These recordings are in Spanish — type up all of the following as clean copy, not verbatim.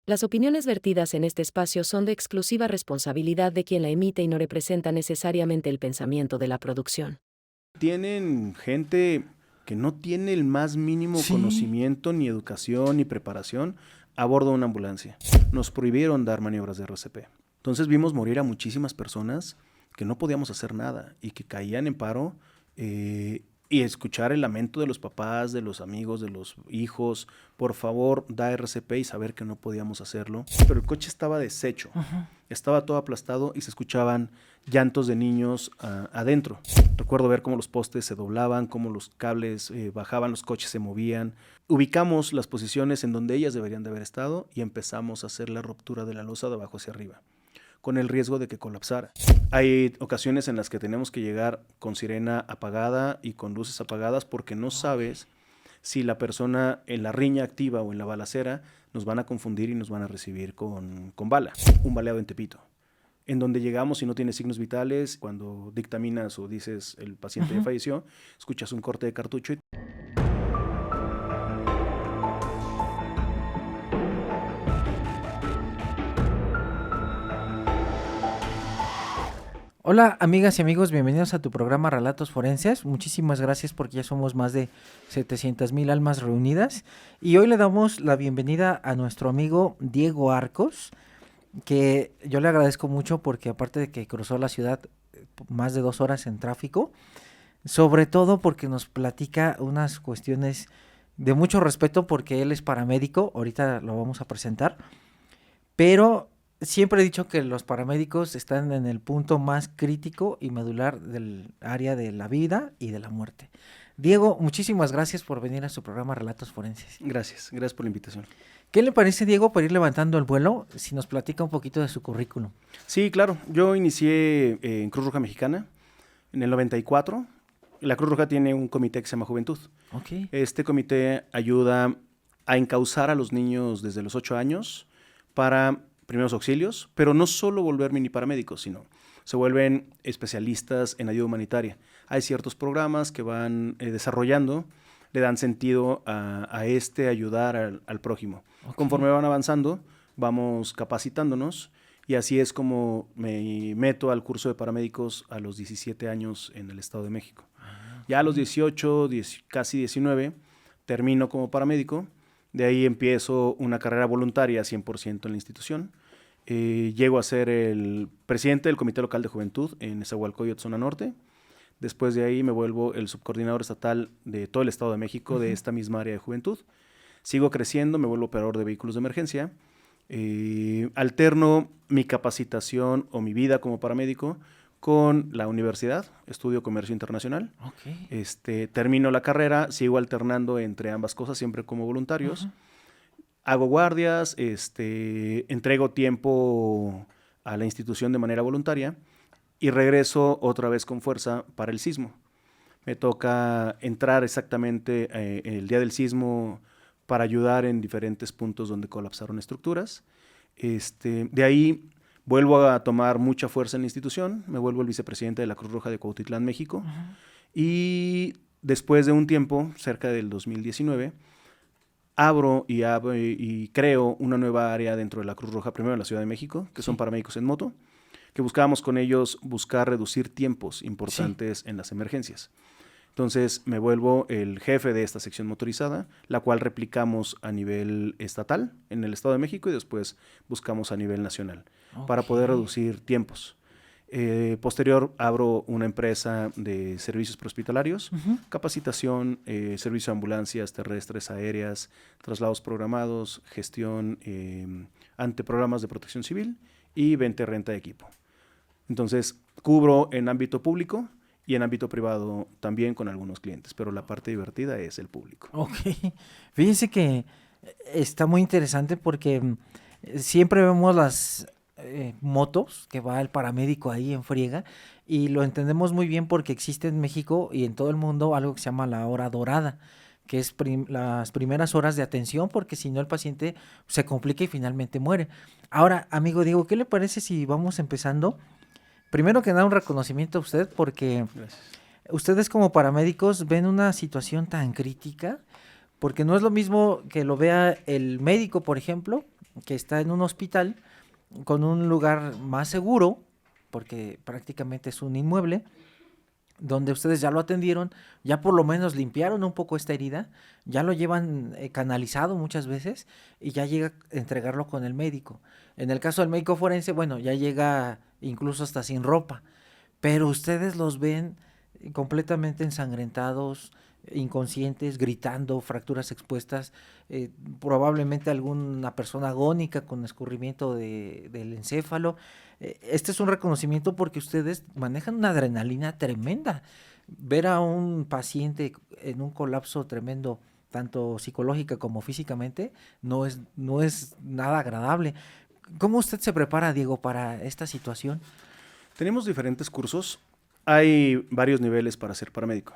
Las opiniones vertidas en este espacio son de exclusiva responsabilidad de quien la emite y no representa necesariamente el pensamiento de la producción. Tienen gente que no tiene el más mínimo Sí. conocimiento, ni educación, ni preparación a bordo de una ambulancia. Nos prohibieron dar maniobras de RCP. Entonces vimos morir a muchísimas personas que no podíamos hacer nada y que caían en paro, y escuchar el lamento de los papás, de los amigos, de los hijos, por favor, da RCP, y saber que no podíamos hacerlo. Pero el coche estaba deshecho, estaba todo aplastado y se escuchaban llantos de niños adentro. Recuerdo ver cómo los postes se doblaban, cómo los cables bajaban, los coches se movían. Ubicamos las posiciones en donde ellas deberían de haber estado y empezamos a hacer la ruptura de la losa de abajo hacia arriba, con el riesgo de que colapsara. Hay ocasiones en las que tenemos que llegar con sirena apagada y con luces apagadas porque no sabes si la persona en la riña activa o en la balacera nos van a confundir y nos van a recibir con bala. Un baleado en Tepito, en donde llegamos y no tiene signos vitales. Cuando dictaminas o dices el paciente ya falleció, escuchas un corte de cartucho y... Hola amigas y amigos, bienvenidos a tu programa Relatos Forenses. Muchísimas gracias porque ya somos más de 700,000 almas reunidas. Y hoy le damos la bienvenida a nuestro amigo Diego Arcos, que yo le agradezco mucho porque aparte de que cruzó la ciudad más de 2 horas en tráfico, sobre todo porque nos platica unas cuestiones de mucho respeto porque él es paramédico, ahorita lo vamos a presentar, pero siempre he dicho que los paramédicos están en el punto más crítico y medular del área de la vida y de la muerte. Diego, muchísimas gracias por venir a su programa Relatos Forenses. Gracias por la invitación. ¿Qué le parece, Diego, para ir levantando el vuelo, si nos platica un poquito de su currículum? Sí, claro. Yo inicié en Cruz Roja Mexicana en el 94. La Cruz Roja tiene un comité que se llama Juventud. Ok. Este comité ayuda a encauzar a los niños desde los 8 años para primeros auxilios, pero no solo volver mini paramédicos, sino se vuelven especialistas en ayuda humanitaria. Hay ciertos programas que van desarrollando, le dan sentido a este ayudar al prójimo. Ok. Conforme van avanzando, vamos capacitándonos, y así es como me meto al curso de paramédicos a los 17 años en el Estado de México. Ya a los 18, casi 19, termino como paramédico. De ahí empiezo una carrera voluntaria 100% en la institución. Llego a ser el presidente del Comité Local de Juventud en Nezahualcóyotl, zona norte. Después de ahí me vuelvo el subcoordinador estatal de todo el Estado de México de esta misma área de juventud. Sigo creciendo, me vuelvo operador de vehículos de emergencia. Alterno mi capacitación o mi vida como paramédico con la universidad, estudio comercio internacional. Ok. Termino la carrera, sigo alternando entre ambas cosas, siempre como voluntarios. Hago guardias, entrego tiempo a la institución de manera voluntaria y regreso otra vez con fuerza para el sismo. Me toca entrar exactamente el día del sismo para ayudar en diferentes puntos donde colapsaron estructuras. De ahí vuelvo a tomar mucha fuerza en la institución, me vuelvo el vicepresidente de la Cruz Roja de Cuautitlán, México, y después de un tiempo, cerca del 2019, abro y creo una nueva área dentro de la Cruz Roja, primero en la Ciudad de México, que son paramédicos en moto, que buscábamos con ellos buscar reducir tiempos importantes en las emergencias. Entonces me vuelvo el jefe de esta sección motorizada, la cual replicamos a nivel estatal en el Estado de México y después buscamos a nivel nacional para poder reducir tiempos. Posterior abro una empresa de servicios prehospitalarios, capacitación, servicio de ambulancias terrestres, aéreas, traslados programados, gestión ante programas de protección civil y venta y renta de equipo. Entonces cubro en ámbito público y en ámbito privado también con algunos clientes, pero la parte divertida es el público. Ok, fíjense que está muy interesante porque siempre vemos las motos que va el paramédico ahí en friega y lo entendemos muy bien porque existe en México y en todo el mundo algo que se llama la hora dorada, que es las primeras horas de atención porque si no el paciente se complica y finalmente muere. Ahora, amigo Diego, ¿qué le parece si vamos empezando? Primero que nada, un reconocimiento a usted porque Gracias. ustedes como paramédicos ven una situación tan crítica, porque no es lo mismo que lo vea el médico, por ejemplo, que está en un hospital con un lugar más seguro, porque prácticamente es un inmueble, donde ustedes ya lo atendieron, ya por lo menos limpiaron un poco esta herida, ya lo llevan canalizado muchas veces y ya llega a entregarlo con el médico. En el caso del médico forense, bueno, ya llega incluso hasta sin ropa, pero ustedes los ven completamente ensangrentados, inconscientes, gritando, fracturas expuestas, probablemente alguna persona agónica con escurrimiento del encéfalo. Este es un reconocimiento porque ustedes manejan una adrenalina tremenda. Ver a un paciente en un colapso tremendo, tanto psicológica como físicamente, no es nada agradable. ¿Cómo usted se prepara, Diego, para esta situación? Tenemos diferentes cursos. Hay varios niveles para ser paramédico.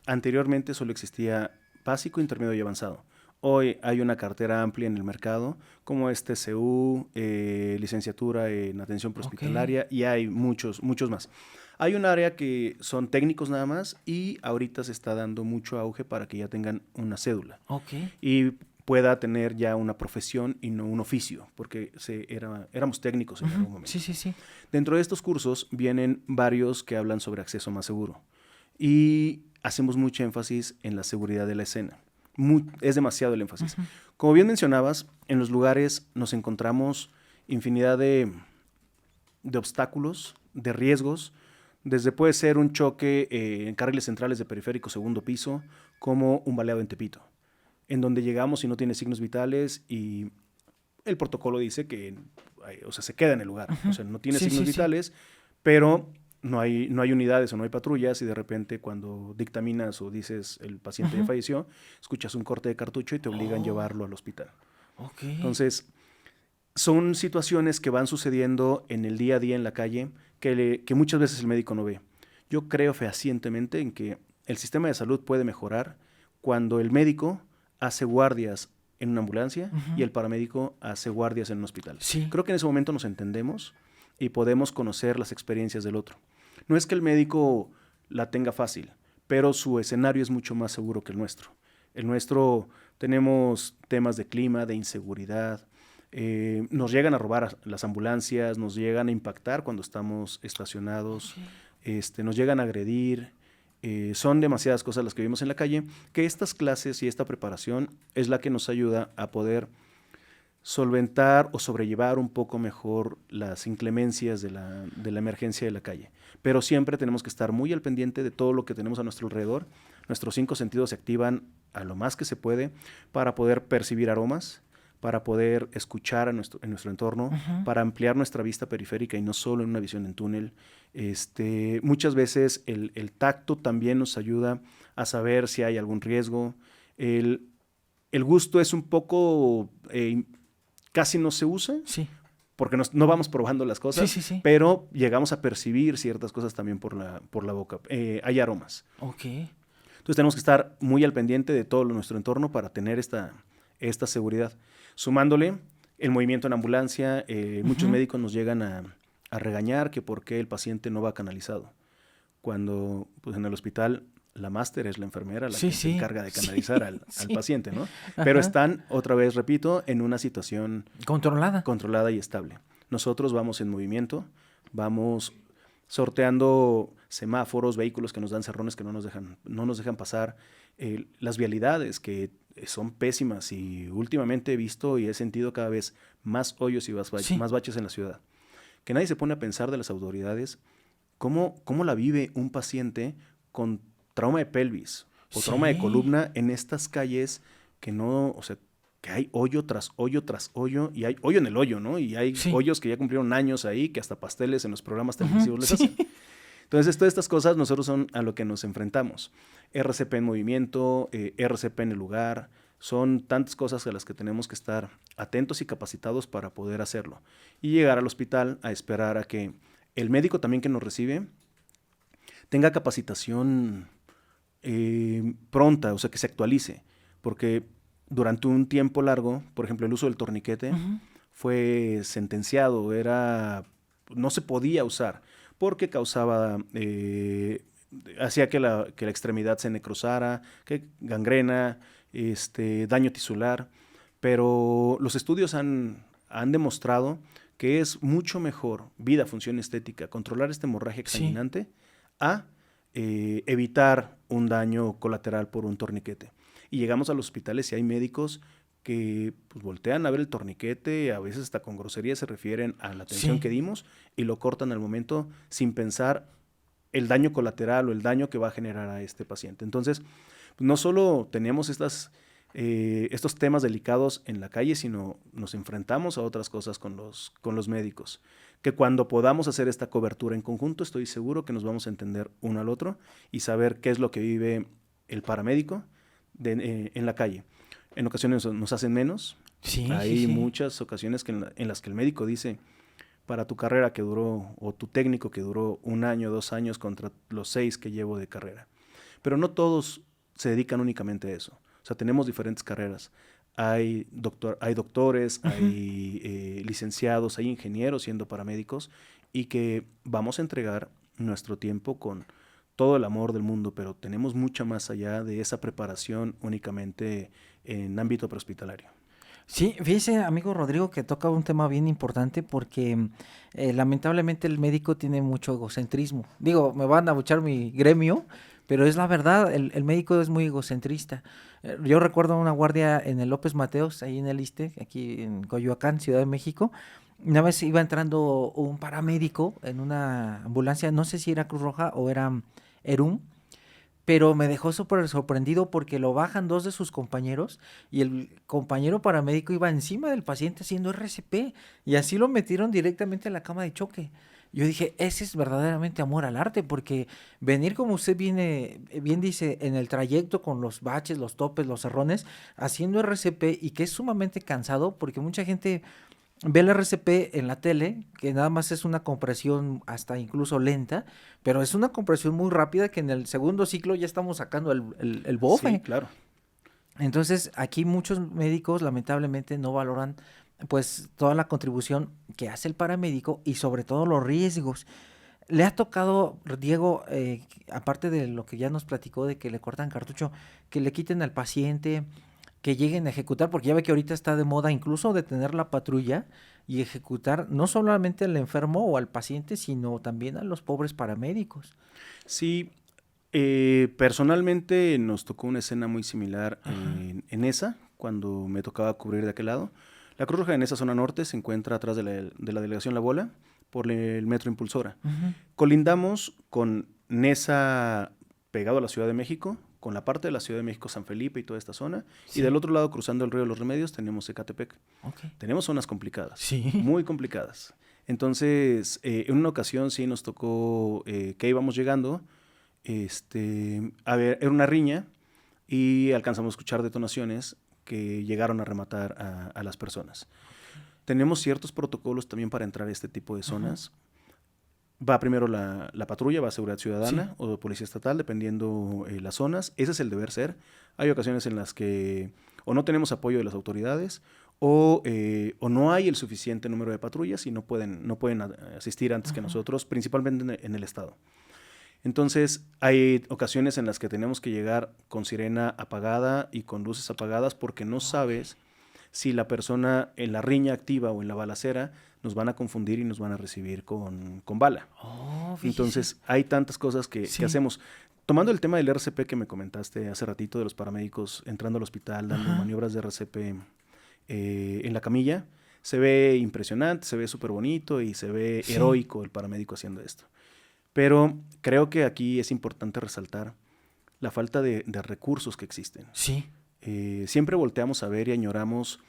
Anteriormente solo existía básico, intermedio y avanzado. Hoy hay una cartera amplia en el mercado, como es TCU, licenciatura en atención prehospitalaria, y hay muchos más. Hay un área que son técnicos nada más y ahorita se está dando mucho auge para que ya tengan una cédula. Y pueda tener ya una profesión y no un oficio, porque éramos técnicos en algún momento. Sí. Dentro de estos cursos vienen varios que hablan sobre acceso más seguro y hacemos mucho énfasis en la seguridad de la escena. Es demasiado el énfasis. Como bien mencionabas, en los lugares nos encontramos infinidad de obstáculos, de riesgos, desde puede ser un choque en carriles centrales de periférico segundo piso, como un baleado en Tepito, en donde llegamos y no tiene signos vitales y el protocolo dice que se queda en el lugar, no tiene signos vitales, pero no hay unidades o no hay patrullas y de repente cuando dictaminas o dices el paciente ya falleció, escuchas un corte de cartucho y te obligan a llevarlo al hospital. Entonces, son situaciones que van sucediendo en el día a día en la calle que muchas veces el médico no ve. Yo creo fehacientemente en que el sistema de salud puede mejorar cuando el médico hace guardias en una ambulancia y el paramédico hace guardias en un hospital. Creo que en ese momento nos entendemos y podemos conocer las experiencias del otro. No es que el médico la tenga fácil, pero su escenario es mucho más seguro que el nuestro. El nuestro tenemos temas de clima, de inseguridad, nos llegan a robar las ambulancias, nos llegan a impactar cuando estamos estacionados, nos llegan a agredir. Son demasiadas cosas las que vivimos en la calle, que estas clases y esta preparación es la que nos ayuda a poder solventar o sobrellevar un poco mejor las inclemencias de la emergencia de la calle. Pero siempre tenemos que estar muy al pendiente de todo lo que tenemos a nuestro alrededor. Nuestros 5 sentidos se activan a lo más que se puede para poder percibir aromas, para poder escuchar en nuestro entorno, para ampliar nuestra vista periférica y no solo en una visión en túnel. Muchas veces el tacto también nos ayuda a saber si hay algún riesgo. El gusto es un poco, casi no se usa, porque no vamos probando las cosas, pero llegamos a percibir ciertas cosas también por la boca. Hay aromas. Entonces tenemos que estar muy al pendiente de todo nuestro entorno para tener esta seguridad. Sumándole el movimiento en ambulancia, muchos médicos nos llegan a regañar que por qué el paciente no va canalizado. Cuando pues, en el hospital la máster es la enfermera la que se encarga de canalizar al paciente, ¿no? Pero están, otra vez repito, en una situación controlada y estable. Nosotros vamos en movimiento, vamos sorteando semáforos, vehículos que nos dan cerrones que no nos dejan pasar, las vialidades que son pésimas y últimamente he visto y he sentido cada vez más hoyos y más baches en la ciudad. Que nadie se pone a pensar de las autoridades cómo la vive un paciente con trauma de pelvis o trauma de columna en estas calles que que hay hoyo tras hoyo tras hoyo y hay hoyo en el hoyo, ¿no? Y hay hoyos que ya cumplieron años ahí, que hasta pasteles en los programas televisivos les hacen. Entonces, todas estas cosas nosotros son a lo que nos enfrentamos. RCP en movimiento, RCP en el lugar, son tantas cosas a las que tenemos que estar atentos y capacitados para poder hacerlo. Y llegar al hospital a esperar a que el médico también que nos recibe tenga capacitación pronta, o sea, que se actualice. Porque durante un tiempo largo, por ejemplo, el uso del torniquete fue sentenciado, no se podía usar porque causaba, hacía que la extremidad se necrosara, que gangrena, daño tisular, pero los estudios han han demostrado que es mucho mejor vida, función estética, controlar esta hemorragia exsanguinante a evitar un daño colateral por un torniquete. Y llegamos a los hospitales y hay médicos que pues, voltean a ver el torniquete, a veces hasta con grosería se refieren a la atención que dimos y lo cortan al momento sin pensar el daño colateral o el daño que va a generar a este paciente. Entonces, no solo tenemos estos temas delicados en la calle, sino nos enfrentamos a otras cosas con los médicos, que cuando podamos hacer esta cobertura en conjunto, estoy seguro que nos vamos a entender uno al otro y saber qué es lo que vive el paramédico en la calle. En ocasiones nos hacen menos. Hay muchas ocasiones en las que el médico dice, para tu carrera que duró, o tu técnico que duró 1 año, 2 años contra los 6 que llevo de carrera. Pero no todos se dedican únicamente a eso. O sea, tenemos diferentes carreras. Hay doctores, hay licenciados, hay ingenieros siendo paramédicos y que vamos a entregar nuestro tiempo con todo el amor del mundo, pero tenemos mucho más allá de esa preparación únicamente en ámbito prehospitalario. Sí, fíjese, amigo Rodrigo, que toca un tema bien importante porque lamentablemente el médico tiene mucho egocentrismo. Digo, me van a abuchar mi gremio, pero es la verdad, el médico es muy egocentrista. Yo recuerdo una guardia en el López Mateos, ahí en el ISSSTE, aquí en Coyoacán, Ciudad de México. Una vez iba entrando un paramédico en una ambulancia, no sé si era Cruz Roja o era ERUM, pero me dejó súper sorprendido porque lo bajan 2 de sus compañeros y el compañero paramédico iba encima del paciente haciendo RCP y así lo metieron directamente a la cama de choque. Yo dije, ese es verdaderamente amor al arte, porque venir como usted bien dice, en el trayecto con los baches, los topes, los errones, haciendo RCP y que es sumamente cansado porque mucha gente ve el RCP en la tele, que nada más es una compresión hasta incluso lenta, pero es una compresión muy rápida que en el segundo ciclo ya estamos sacando el bofe. Sí, claro. Entonces, aquí muchos médicos lamentablemente no valoran pues toda la contribución que hace el paramédico y sobre todo los riesgos. ¿Le ha tocado, Diego, aparte de lo que ya nos platicó de que le cortan cartucho, que le quiten al paciente, que lleguen a ejecutar, porque ya ve que ahorita está de moda incluso detener la patrulla y ejecutar no solamente al enfermo o al paciente, sino también a los pobres paramédicos? Sí, personalmente nos tocó una escena muy similar en esa, cuando me tocaba cubrir de aquel lado. La Cruz Roja en esa zona norte se encuentra atrás de la delegación La Bola, por el Metro Impulsora. Colindamos con Nesa pegado a la Ciudad de México, con la parte de la Ciudad de México, San Felipe y toda esta zona, y del otro lado, cruzando el río de los Remedios, tenemos Ecatepec. Tenemos zonas complicadas, muy complicadas. Entonces, en una ocasión sí nos tocó que íbamos llegando, a ver, era una riña, y alcanzamos a escuchar detonaciones que llegaron a rematar a las personas. Tenemos ciertos protocolos también para entrar a este tipo de zonas. Va primero la patrulla, va Seguridad Ciudadana o Policía Estatal, dependiendo las zonas. Ese es el deber ser. Hay ocasiones en las que o no tenemos apoyo de las autoridades o no hay el suficiente número de patrullas y no pueden asistir antes que nosotros, principalmente en el estado. Entonces, hay ocasiones en las que tenemos que llegar con sirena apagada y con luces apagadas porque no sabes si la persona en la riña activa o en la balacera nos van a confundir y nos van a recibir con bala. Entonces, hay tantas cosas que hacemos. Tomando el tema del RCP que me comentaste hace ratito de los paramédicos entrando al hospital, dando maniobras de RCP en la camilla, se ve impresionante, se ve súper bonito y se ve heroico el paramédico haciendo esto. Pero creo que aquí es importante resaltar la falta de recursos que existen. Siempre volteamos a ver y añoramos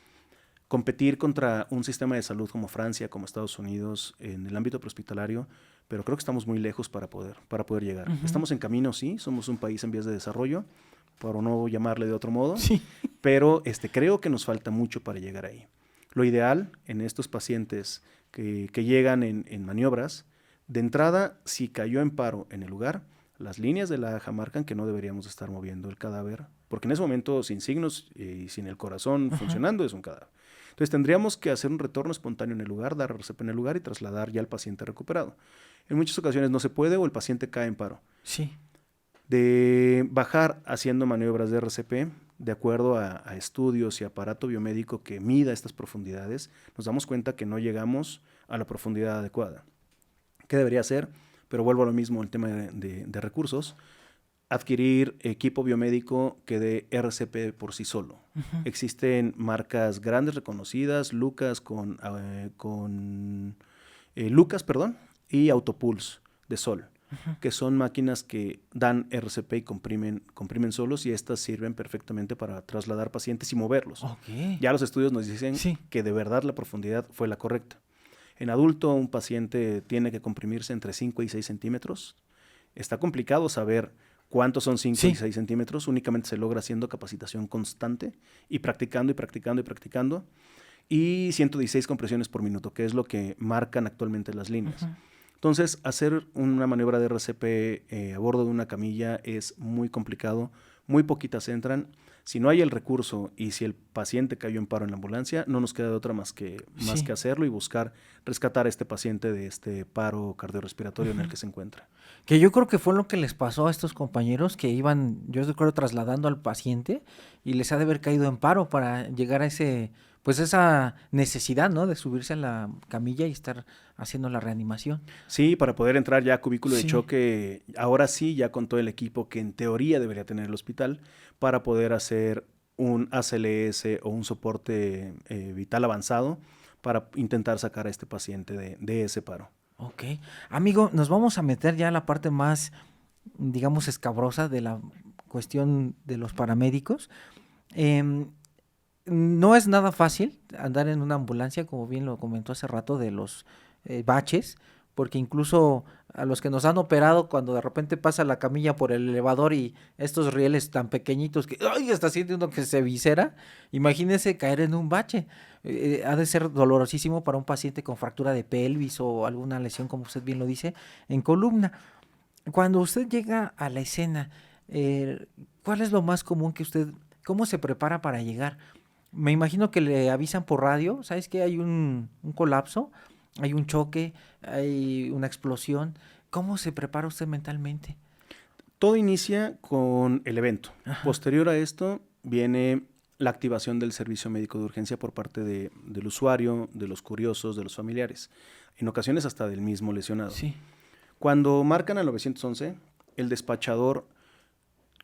competir contra un sistema de salud como Francia, como Estados Unidos, en el ámbito prehospitalario, pero creo que estamos muy lejos para poder llegar. Estamos en camino, sí, somos un país en vías de desarrollo, por no llamarle de otro modo, pero creo que nos falta mucho para llegar ahí. Lo ideal en estos pacientes que llegan en maniobras, de entrada, si cayó en paro en el lugar, las líneas de la AJA marcan que no deberíamos estar moviendo el cadáver, porque en ese momento sin signos y sin el corazón funcionando es un cadáver. Entonces tendríamos que hacer un retorno espontáneo en el lugar, dar RCP en el lugar y trasladar ya al paciente recuperado. En muchas ocasiones no se puede o el paciente cae en paro. De bajar haciendo maniobras de RCP, de acuerdo a estudios y aparato biomédico que mida estas profundidades, nos damos cuenta que no llegamos a la profundidad adecuada. ¿Qué debería hacer? Pero vuelvo a lo mismo, el tema de recursos. Adquirir equipo biomédico que dé RCP por sí solo. Existen marcas grandes reconocidas, Lucas y Autopulse de Sol, que son máquinas que dan RCP y comprimen solos, y estas sirven perfectamente para trasladar pacientes y moverlos. Okay. Ya los estudios nos dicen que de verdad la profundidad fue la correcta. En adulto, un paciente tiene que comprimirse entre 5 y 6 centímetros. Está complicado saber cuántos son 5 y 6 centímetros. Únicamente se logra haciendo capacitación constante y practicando. Y 116 compresiones por minuto, que es lo que marcan actualmente las líneas. Entonces, hacer una maniobra de RCP a bordo de una camilla es muy complicado. Muy poquitas entran. Si no hay el recurso y si el paciente cayó en paro en la ambulancia, no nos queda de otra más que hacerlo y buscar rescatar a este paciente de este paro cardiorrespiratorio en el que se encuentra. Que yo creo que fue lo que les pasó a estos compañeros que iban, yo recuerdo, trasladando al paciente y les ha de haber caído en paro para llegar a esa necesidad, ¿no? De subirse a la camilla y estar haciendo la reanimación. Sí, para poder entrar ya a cubículo de choque, ahora sí, ya con todo el equipo que en teoría debería tener el hospital, para poder hacer un ACLS o un soporte vital avanzado para intentar sacar a este paciente de ese paro. Ok. Amigo, nos vamos a meter ya a la parte más, digamos, escabrosa de la cuestión de los paramédicos. No es nada fácil andar en una ambulancia, como bien lo comentó hace rato, de los baches, porque incluso a los que nos han operado, cuando de repente pasa la camilla por el elevador y estos rieles tan pequeñitos que ¡ay! Hasta siente uno que se visera, imagínese caer en un bache. Ha de ser dolorosísimo para un paciente con fractura de pelvis o alguna lesión, como usted bien lo dice, en columna. Cuando usted llega a la escena, ¿cuál es lo más común que cómo se prepara para llegar? Me imagino que le avisan por radio, ¿sabes que hay un colapso? Hay un choque, hay una explosión. ¿Cómo se prepara usted mentalmente? Todo inicia con el evento. Posterior a esto viene la activación del servicio médico de urgencia por parte del usuario, de los curiosos, de los familiares. En ocasiones hasta del mismo lesionado. Sí. Cuando marcan al 911, el despachador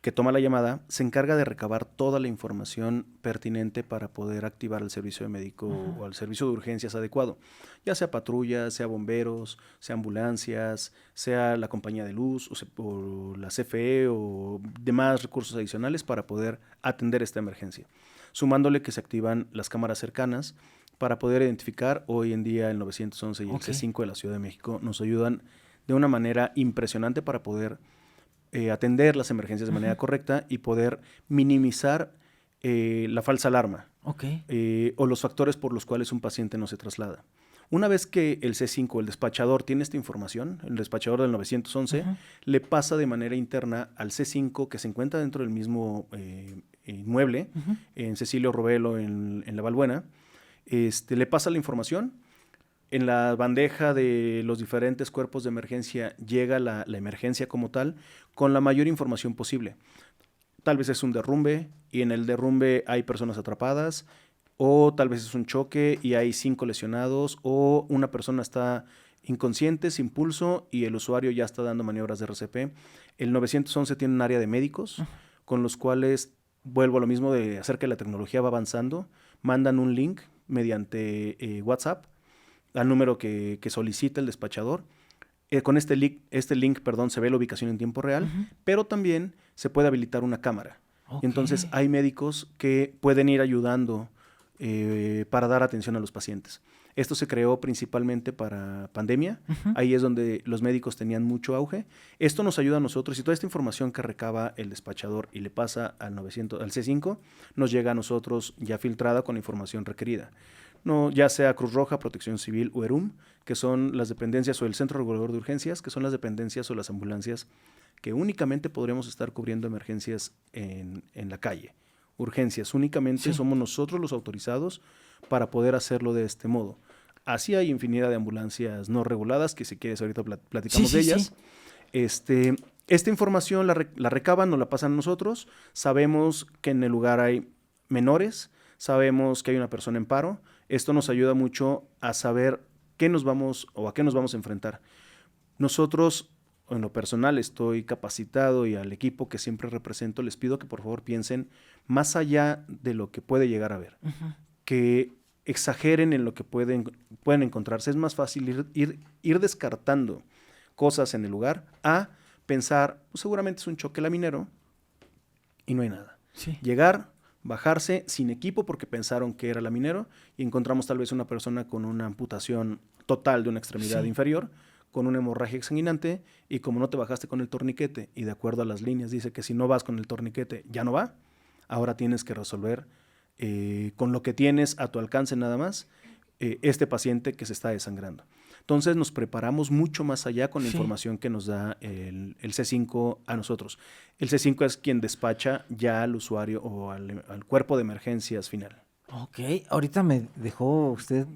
que toma la llamada se encarga de recabar toda la información pertinente para poder activar el servicio médico o al servicio de urgencias adecuado, ya sea patrullas, sea bomberos, sea ambulancias, sea la compañía de luz o la CFE o demás recursos adicionales para poder atender esta emergencia. Sumándole que se activan las cámaras cercanas para poder identificar. Hoy en día el 911 y el C5 de la Ciudad de México nos ayudan de una manera impresionante para poder atender las emergencias de manera correcta y poder minimizar la falsa alarma o los factores por los cuales un paciente no se traslada. Una vez que el C5, el despachador, tiene esta información, el despachador del 911 le pasa de manera interna al C5 que se encuentra dentro del mismo inmueble, en Cecilio Robelo, en La Balbuena, le pasa la información. En la bandeja de los diferentes cuerpos de emergencia llega la emergencia como tal con la mayor información posible. Tal vez es un derrumbe y en el derrumbe hay personas atrapadas, o tal vez es un choque y hay 5 lesionados, o una persona está inconsciente, sin pulso y el usuario ya está dando maniobras de RCP. El 911 tiene un área de médicos con los cuales, vuelvo a lo mismo de hacer que la tecnología va avanzando, mandan un link mediante WhatsApp al número que solicita el despachador. Con este link, se ve la ubicación en tiempo real, pero también se puede habilitar una cámara. Entonces hay médicos que pueden ir ayudando para dar atención a los pacientes. Esto se creó principalmente para pandemia. Ahí es donde los médicos tenían mucho auge. Esto nos ayuda a nosotros y toda esta información que recaba el despachador y le pasa al C5 nos llega a nosotros ya filtrada con la información requerida. No, ya sea Cruz Roja, Protección Civil o ERUM, que son las dependencias, o el Centro Regulador de Urgencias, que son las dependencias o las ambulancias que únicamente podremos estar cubriendo emergencias en la calle. Urgencias, únicamente somos nosotros los autorizados para poder hacerlo de este modo. Así hay infinidad de ambulancias no reguladas, que si quieres ahorita platicamos de ellas. Esta información la recaban, nos la pasan a nosotros, sabemos que en el lugar hay menores, sabemos que hay una persona en paro. Esto nos ayuda mucho a saber qué nos vamos o a qué nos vamos a enfrentar. Nosotros, en lo personal, estoy capacitado y al equipo que siempre represento les pido que por favor piensen más allá de lo que puede llegar a ver, que exageren en lo que pueden encontrarse. Es más fácil ir descartando cosas en el lugar a pensar, pues seguramente es un choque laminero y no hay nada. Sí. Llegar, bajarse sin equipo porque pensaron que era laminero y encontramos tal vez una persona con una amputación total de una extremidad inferior, con una hemorragia exsanguinante, y como no te bajaste con el torniquete y de acuerdo a las líneas dice que si no vas con el torniquete ya no va, ahora tienes que resolver con lo que tienes a tu alcance nada más este paciente que se está desangrando. Entonces nos preparamos mucho más allá con la información que nos da el C5 a nosotros. El C5 es quien despacha ya al usuario o al cuerpo de emergencias final. Ok, ahorita me dejó usted,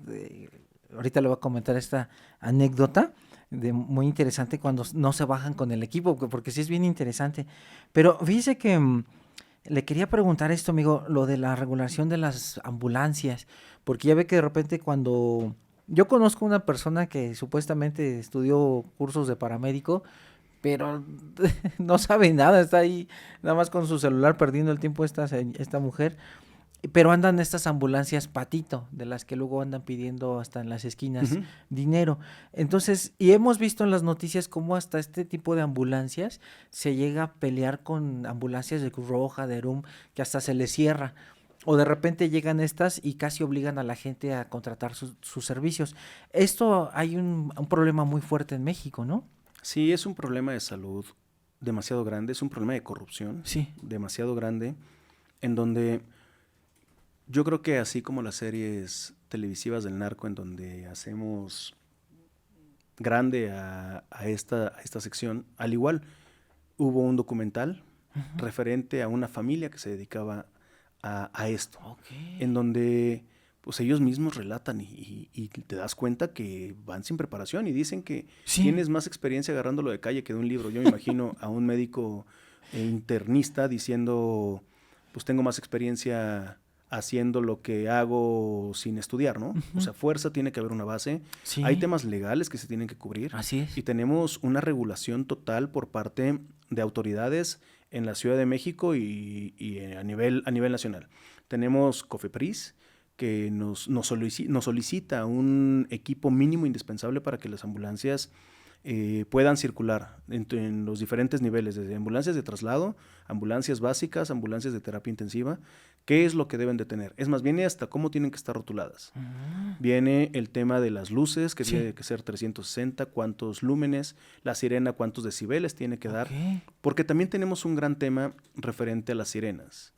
ahorita le voy a comentar esta anécdota muy interesante cuando no se bajan con el equipo, porque sí es bien interesante. Pero fíjese que le quería preguntar esto, amigo, lo de la regulación de las ambulancias, porque ya ve que de repente cuando... Yo conozco una persona que supuestamente estudió cursos de paramédico, pero no sabe nada, está ahí nada más con su celular perdiendo el tiempo esta mujer. Pero andan estas ambulancias patito, de las que luego andan pidiendo hasta en las esquinas dinero. Entonces, y hemos visto en las noticias cómo hasta este tipo de ambulancias se llega a pelear con ambulancias de Cruz Roja, de ERUM, que hasta se les cierra. O de repente llegan estas y casi obligan a la gente a contratar sus servicios. Esto hay un problema muy fuerte en México, ¿no? Sí, es un problema de salud demasiado grande, es un problema de corrupción demasiado grande, en donde yo creo que así como las series televisivas del narco, en donde hacemos grande a esta sección, al igual hubo un documental referente a una familia que se dedicaba a esto, en donde pues ellos mismos relatan y te das cuenta que van sin preparación y dicen que tienes más experiencia agarrándolo de calle que de un libro. Yo me imagino a un médico internista diciendo, pues tengo más experiencia haciendo lo que hago sin estudiar, ¿no? O sea, fuerza, tiene que haber una base. Hay temas legales que se tienen que cubrir. Así es. Y tenemos una regulación total por parte de autoridades en la Ciudad de México y a nivel nacional. Tenemos COFEPRIS, que nos solicita un equipo mínimo indispensable para que las ambulancias puedan circular en los diferentes niveles, desde ambulancias de traslado, ambulancias básicas, ambulancias de terapia intensiva. ¿Qué es lo que deben de tener? Es más, viene hasta cómo tienen que estar rotuladas. Viene el tema de las luces, que tiene que ser 360, cuántos lúmenes, la sirena, cuántos decibeles tiene que dar, porque también tenemos un gran tema referente a las sirenas.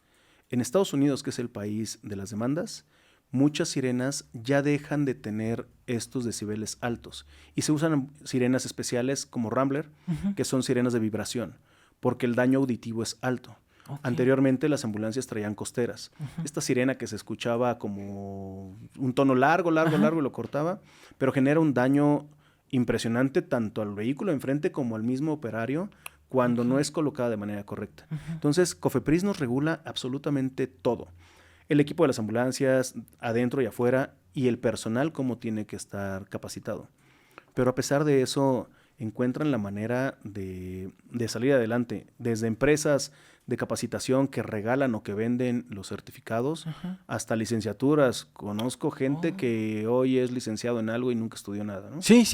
En Estados Unidos, que es el país de las demandas, muchas sirenas ya dejan de tener estos decibeles altos y se usan sirenas especiales como Rambler, que son sirenas de vibración, porque el daño auditivo es alto. Anteriormente las ambulancias traían costeras. Esta sirena que se escuchaba como un tono largo y lo cortaba, pero genera un daño impresionante tanto al vehículo enfrente como al mismo operario cuando no es colocada de manera correcta. Entonces, COFEPRIS nos regula absolutamente todo. El equipo de las ambulancias, adentro y afuera, y el personal cómo tiene que estar capacitado. Pero a pesar de eso, encuentran la manera de salir adelante, desde empresas de capacitación que regalan o que venden los certificados, hasta licenciaturas. Conozco gente que hoy es licenciado en algo y nunca estudió nada, ¿no? Sí,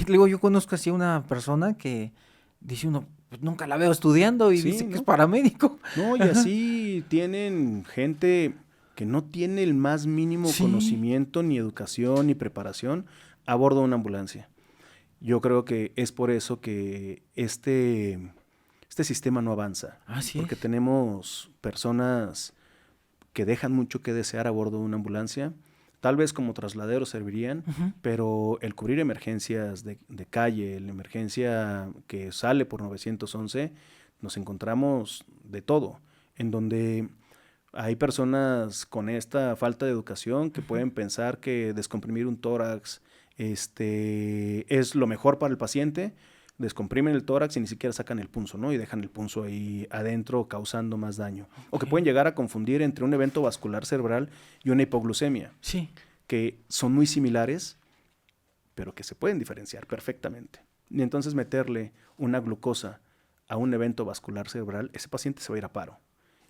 digo, yo conozco así una persona que dice uno, pues nunca la veo estudiando y dice que es paramédico. No, y así tienen gente que no tiene el más mínimo conocimiento, ni educación, ni preparación a bordo de una ambulancia. Yo creo que es por eso que este sistema no avanza. Porque tenemos personas que dejan mucho que desear a bordo de una ambulancia. Tal vez como trasladeros servirían, pero el cubrir emergencias de calle, la emergencia que sale por 911, nos encontramos de todo, en donde hay personas con esta falta de educación que pueden pensar que descomprimir un tórax es lo mejor para el paciente, descomprimen el tórax y ni siquiera sacan el punzo, ¿no? Y dejan el punzo ahí adentro causando más daño. O que pueden llegar a confundir entre un evento vascular cerebral y una hipoglucemia. Sí. Que son muy similares, pero que se pueden diferenciar perfectamente. Y entonces meterle una glucosa a un evento vascular cerebral, ese paciente se va a ir a paro.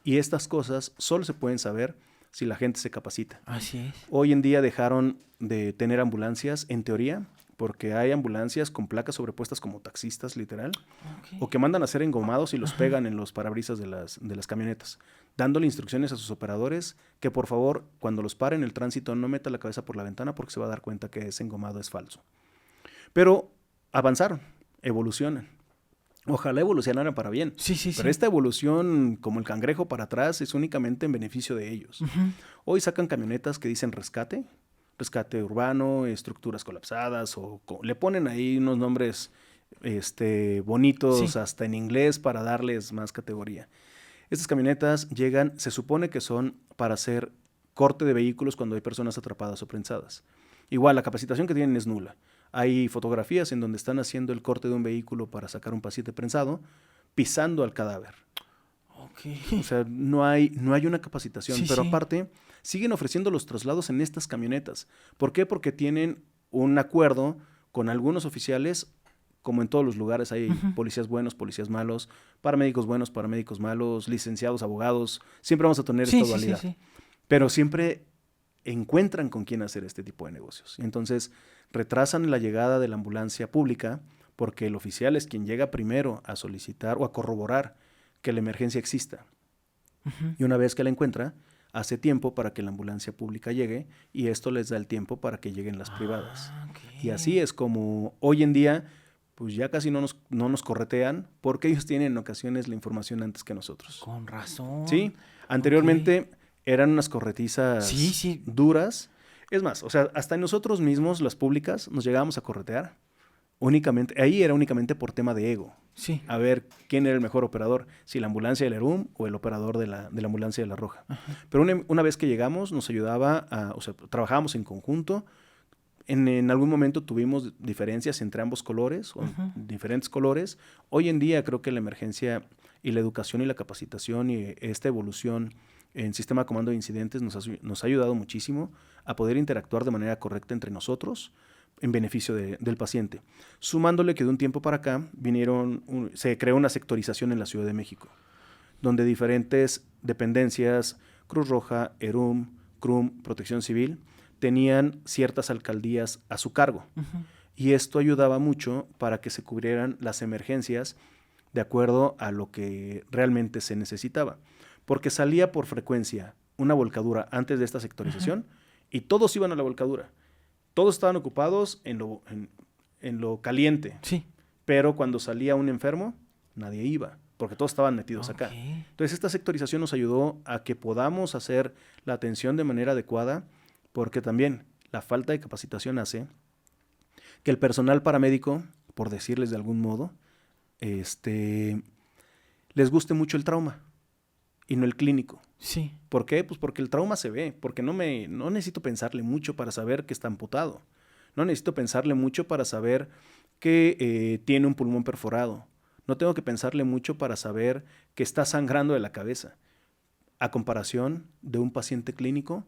Y estas cosas solo se pueden saber si la gente se capacita. Así es. Hoy en día dejaron de tener ambulancias, en teoría, porque hay ambulancias con placas sobrepuestas como taxistas, literal, o que mandan a hacer engomados y los pegan en los parabrisas de las camionetas, dándole instrucciones a sus operadores que por favor, cuando los paren el tránsito, no meta la cabeza por la ventana porque se va a dar cuenta que ese engomado es falso. Pero avanzaron, evolucionan. Ojalá evolucionaran para bien. Pero esta evolución, como el cangrejo para atrás, es únicamente en beneficio de ellos. Hoy sacan camionetas que dicen rescate urbano, estructuras colapsadas, o le ponen ahí unos nombres bonitos, hasta en inglés, para darles más categoría. Estas camionetas llegan, se supone que son para hacer corte de vehículos cuando hay personas atrapadas o prensadas. Igual, la capacitación que tienen es nula. Hay fotografías en donde están haciendo el corte de un vehículo para sacar un paciente prensado, pisando al cadáver. O sea, no hay una capacitación, pero aparte siguen ofreciendo los traslados en estas camionetas. ¿Por qué? Porque tienen un acuerdo con algunos oficiales, como en todos los lugares hay policías buenos, policías malos, paramédicos buenos, paramédicos malos, licenciados, abogados, siempre vamos a tener esta dualidad. Pero siempre encuentran con quién hacer este tipo de negocios. Entonces, retrasan la llegada de la ambulancia pública porque el oficial es quien llega primero a solicitar o a corroborar que la emergencia exista. Y una vez que la encuentra, hace tiempo para que la ambulancia pública llegue y esto les da el tiempo para que lleguen las privadas. Y así es como hoy en día, pues ya casi no nos corretean porque ellos tienen en ocasiones la información antes que nosotros. Con razón. Sí, anteriormente eran unas corretizas duras. Es más, o sea, hasta nosotros mismos, las públicas, nos llegábamos a corretear. Ahí era únicamente por tema de ego. A ver quién era el mejor operador, si la ambulancia del ERUM o el operador de la ambulancia de la Roja. Pero una vez que llegamos, nos ayudaba trabajábamos en conjunto. En algún momento tuvimos diferencias entre ambos colores, o diferentes colores. Hoy en día creo que la emergencia y la educación y la capacitación y esta evolución en sistema de comando de incidentes nos ha ayudado muchísimo a poder interactuar de manera correcta entre nosotros en beneficio del paciente. Sumándole que de un tiempo para acá se creó una sectorización en la Ciudad de México, donde diferentes dependencias, Cruz Roja, ERUM, CRUM, Protección Civil, tenían ciertas alcaldías a su cargo. Y esto ayudaba mucho para que se cubrieran las emergencias de acuerdo a lo que realmente se necesitaba. Porque salía por frecuencia una volcadura antes de esta sectorización y todos iban a la volcadura. Todos estaban ocupados en lo caliente. Pero cuando salía un enfermo, nadie iba, porque todos estaban metidos acá. Entonces, esta sectorización nos ayudó a que podamos hacer la atención de manera adecuada, porque también la falta de capacitación hace que el personal paramédico, por decirles de algún modo, les guste mucho el trauma y no el clínico. ¿Por qué? Pues porque el trauma se ve, porque no necesito pensarle mucho para saber que está amputado. No necesito pensarle mucho para saber que tiene un pulmón perforado. No tengo que pensarle mucho para saber que está sangrando de la cabeza. A comparación de un paciente clínico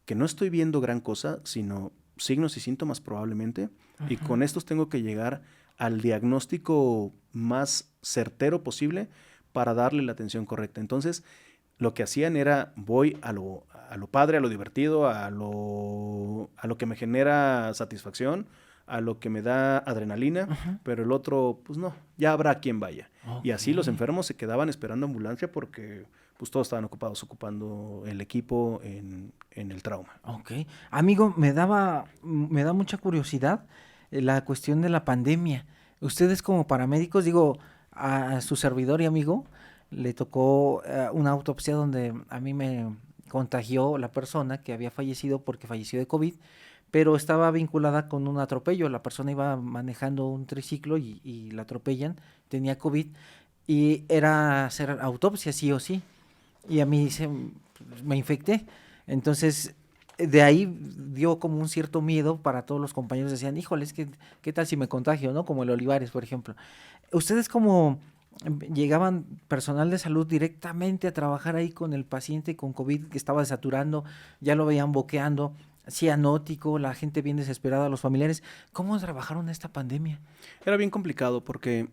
que no estoy viendo gran cosa, sino signos y síntomas probablemente, y con estos tengo que llegar al diagnóstico más certero posible para darle la atención correcta. Entonces, lo que hacían era, voy a lo padre, a lo divertido, a lo que me genera satisfacción, a lo que me da adrenalina, pero el otro, pues no, ya habrá quien vaya. Y así los enfermos se quedaban esperando ambulancia porque pues todos estaban ocupados, ocupando el equipo en el trauma. Amigo, me da mucha curiosidad la cuestión de la pandemia. Ustedes como paramédicos, digo, a su servidor y amigo, le tocó una autopsia donde a mí me contagió la persona que había fallecido porque falleció de COVID, pero estaba vinculada con un atropello. La persona iba manejando un triciclo y la atropellan, tenía COVID y era hacer autopsia sí o sí. Y a mí me infecté. Entonces, de ahí dio como un cierto miedo para todos los compañeros. Decían, híjole, ¿qué tal si me contagio, no? Como el Olivares, por ejemplo. ¿Ustedes como llegaban personal de salud directamente a trabajar ahí con el paciente con COVID que estaba saturando, ya lo veían boqueando, cianótico, la gente bien desesperada, los familiares? ¿Cómo trabajaron esta pandemia? Era bien complicado porque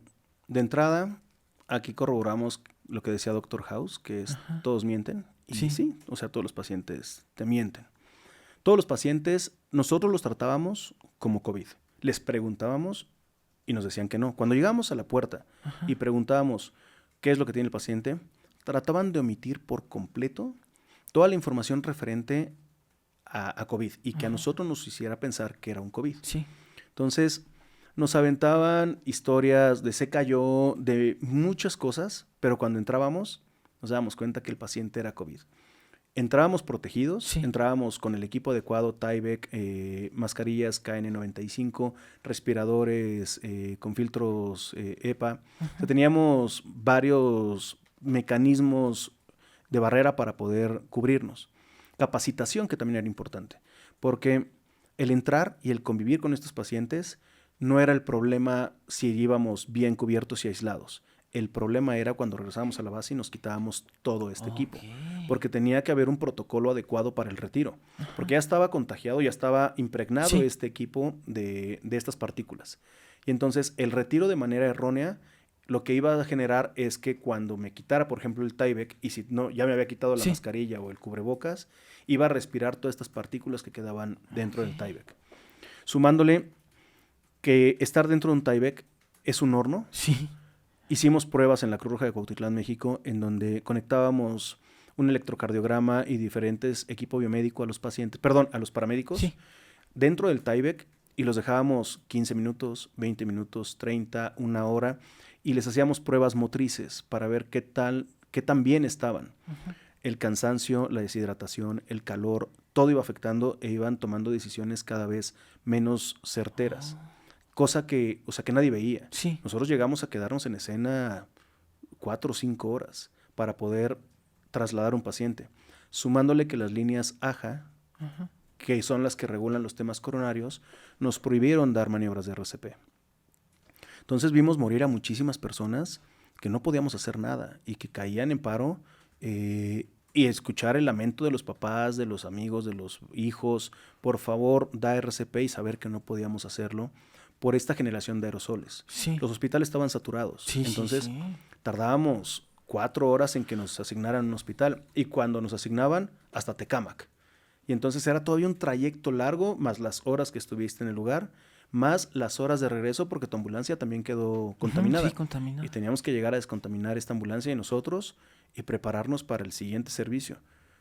de entrada aquí corroboramos lo que decía Dr. House, que es todos mienten. Y sí, o sea, todos los pacientes te mienten. Todos los pacientes, nosotros los tratábamos como COVID. Les preguntábamos y nos decían que no. Cuando llegábamos a la puerta y preguntábamos qué es lo que tiene el paciente, trataban de omitir por completo toda la información referente a COVID y que a nosotros nos hiciera pensar que era un COVID. Sí. Entonces, nos aventaban historias de se cayó, de muchas cosas, pero cuando entrábamos nos dábamos cuenta que el paciente era COVID. Entrábamos protegidos, entrábamos con el equipo adecuado, Tyvek, mascarillas KN95, respiradores con filtros EPA. O sea, teníamos varios mecanismos de barrera para poder cubrirnos. Capacitación, que también era importante, porque el entrar y el convivir con estos pacientes no era el problema si íbamos bien cubiertos y aislados. El problema era cuando regresábamos a la base y nos quitábamos todo este equipo, porque tenía que haber un protocolo adecuado para el retiro, porque ya estaba contagiado, ya estaba impregnado este equipo de estas partículas. Y entonces el retiro de manera errónea lo que iba a generar es que cuando me quitara, por ejemplo, el Tyvek, y si no, ya me había quitado la mascarilla o el cubrebocas, iba a respirar todas estas partículas que quedaban dentro del Tyvek. Sumándole que estar dentro de un Tyvek es un horno. Sí. Hicimos pruebas en la Cruz Roja de Cuautitlán, México, en donde conectábamos un electrocardiograma y diferentes equipo biomédico a los pacientes, a los paramédicos, dentro del Tyvek, y los dejábamos 15 minutos, 20 minutos, 30, una hora, y les hacíamos pruebas motrices para ver qué tan bien estaban. El cansancio, la deshidratación, el calor, todo iba afectando e iban tomando decisiones cada vez menos certeras. Cosa que nadie veía. Sí. Nosotros llegamos a quedarnos en escena 4 o 5 horas para poder trasladar a un paciente. Sumándole que las líneas AJA, que son las que regulan los temas coronarios, nos prohibieron dar maniobras de RCP. Entonces vimos morir a muchísimas personas que no podíamos hacer nada y que caían en paro, y escuchar el lamento de los papás, de los amigos, de los hijos, por favor, da RCP, y saber que no podíamos hacerlo por esta generación de aerosoles. Los hospitales estaban saturados, entonces tardábamos 4 horas en que nos asignaran un hospital, y cuando nos asignaban, hasta Tecámac. Y entonces era todavía un trayecto largo, más las horas que estuviste en el lugar, más las horas de regreso, porque tu ambulancia también quedó contaminada. Contaminada. Y teníamos que llegar a descontaminar esta ambulancia y nosotros, y prepararnos para el siguiente servicio.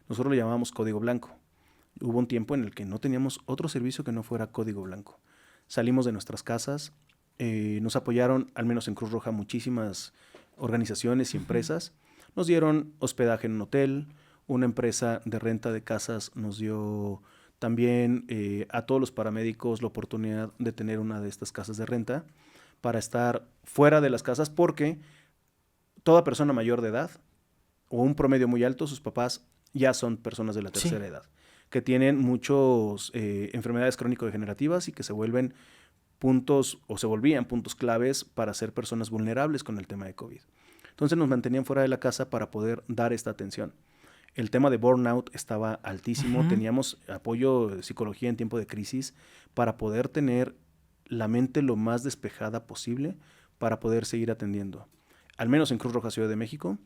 Nosotros lo llamábamos código blanco. Hubo un tiempo en el que no teníamos otro servicio que no fuera código blanco. Salimos de nuestras casas, nos apoyaron, al menos en Cruz Roja, muchísimas organizaciones y empresas. Nos dieron hospedaje en un hotel, una empresa de renta de casas nos dio también a todos los paramédicos la oportunidad de tener una de estas casas de renta para estar fuera de las casas, porque toda persona mayor de edad o un promedio muy alto, sus papás ya son personas de la tercera edad, que tienen muchas enfermedades crónico-degenerativas y que se vuelven se volvían puntos claves para ser personas vulnerables con el tema de COVID. Entonces nos mantenían fuera de la casa para poder dar esta atención. El tema de burnout estaba altísimo, teníamos apoyo de psicología en tiempo de crisis para poder tener la mente lo más despejada posible para poder seguir atendiendo. Al menos en Cruz Roja Ciudad de México,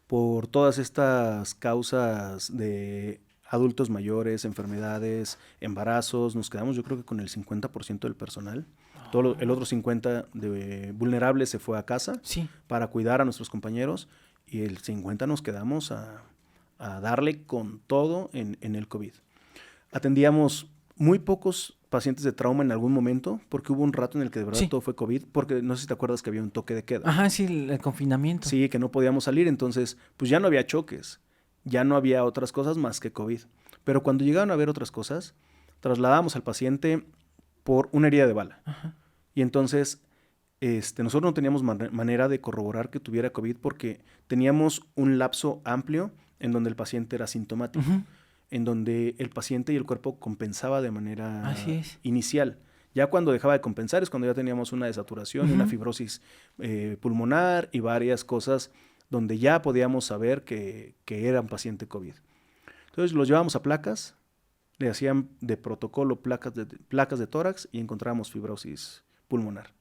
por todas estas causas de adultos mayores, enfermedades, embarazos, nos quedamos yo creo que con el 50% del personal. El otro 50% de vulnerables se fue a casa para cuidar a nuestros compañeros, y el 50% nos quedamos a darle con todo en el COVID. Atendíamos muy pocos pacientes de trauma en algún momento, porque hubo un rato en el que de verdad todo fue COVID, porque no sé si te acuerdas que había un toque de queda. El confinamiento. Sí, que no podíamos salir, entonces pues ya no había choques, ya no había otras cosas más que COVID. Pero cuando llegaban a haber otras cosas, trasladábamos al paciente por una herida de bala. Y entonces nosotros no teníamos manera de corroborar que tuviera COVID, porque teníamos un lapso amplio en donde el paciente era asintomático. en donde el paciente y el cuerpo compensaba de manera Así es. inicial. Ya cuando dejaba de compensar es cuando ya teníamos una desaturación, una fibrosis pulmonar y varias cosas donde ya podíamos saber que era un paciente COVID. Entonces los llevábamos a placas, le hacían de protocolo placas de tórax y encontrábamos fibrosis pulmonar.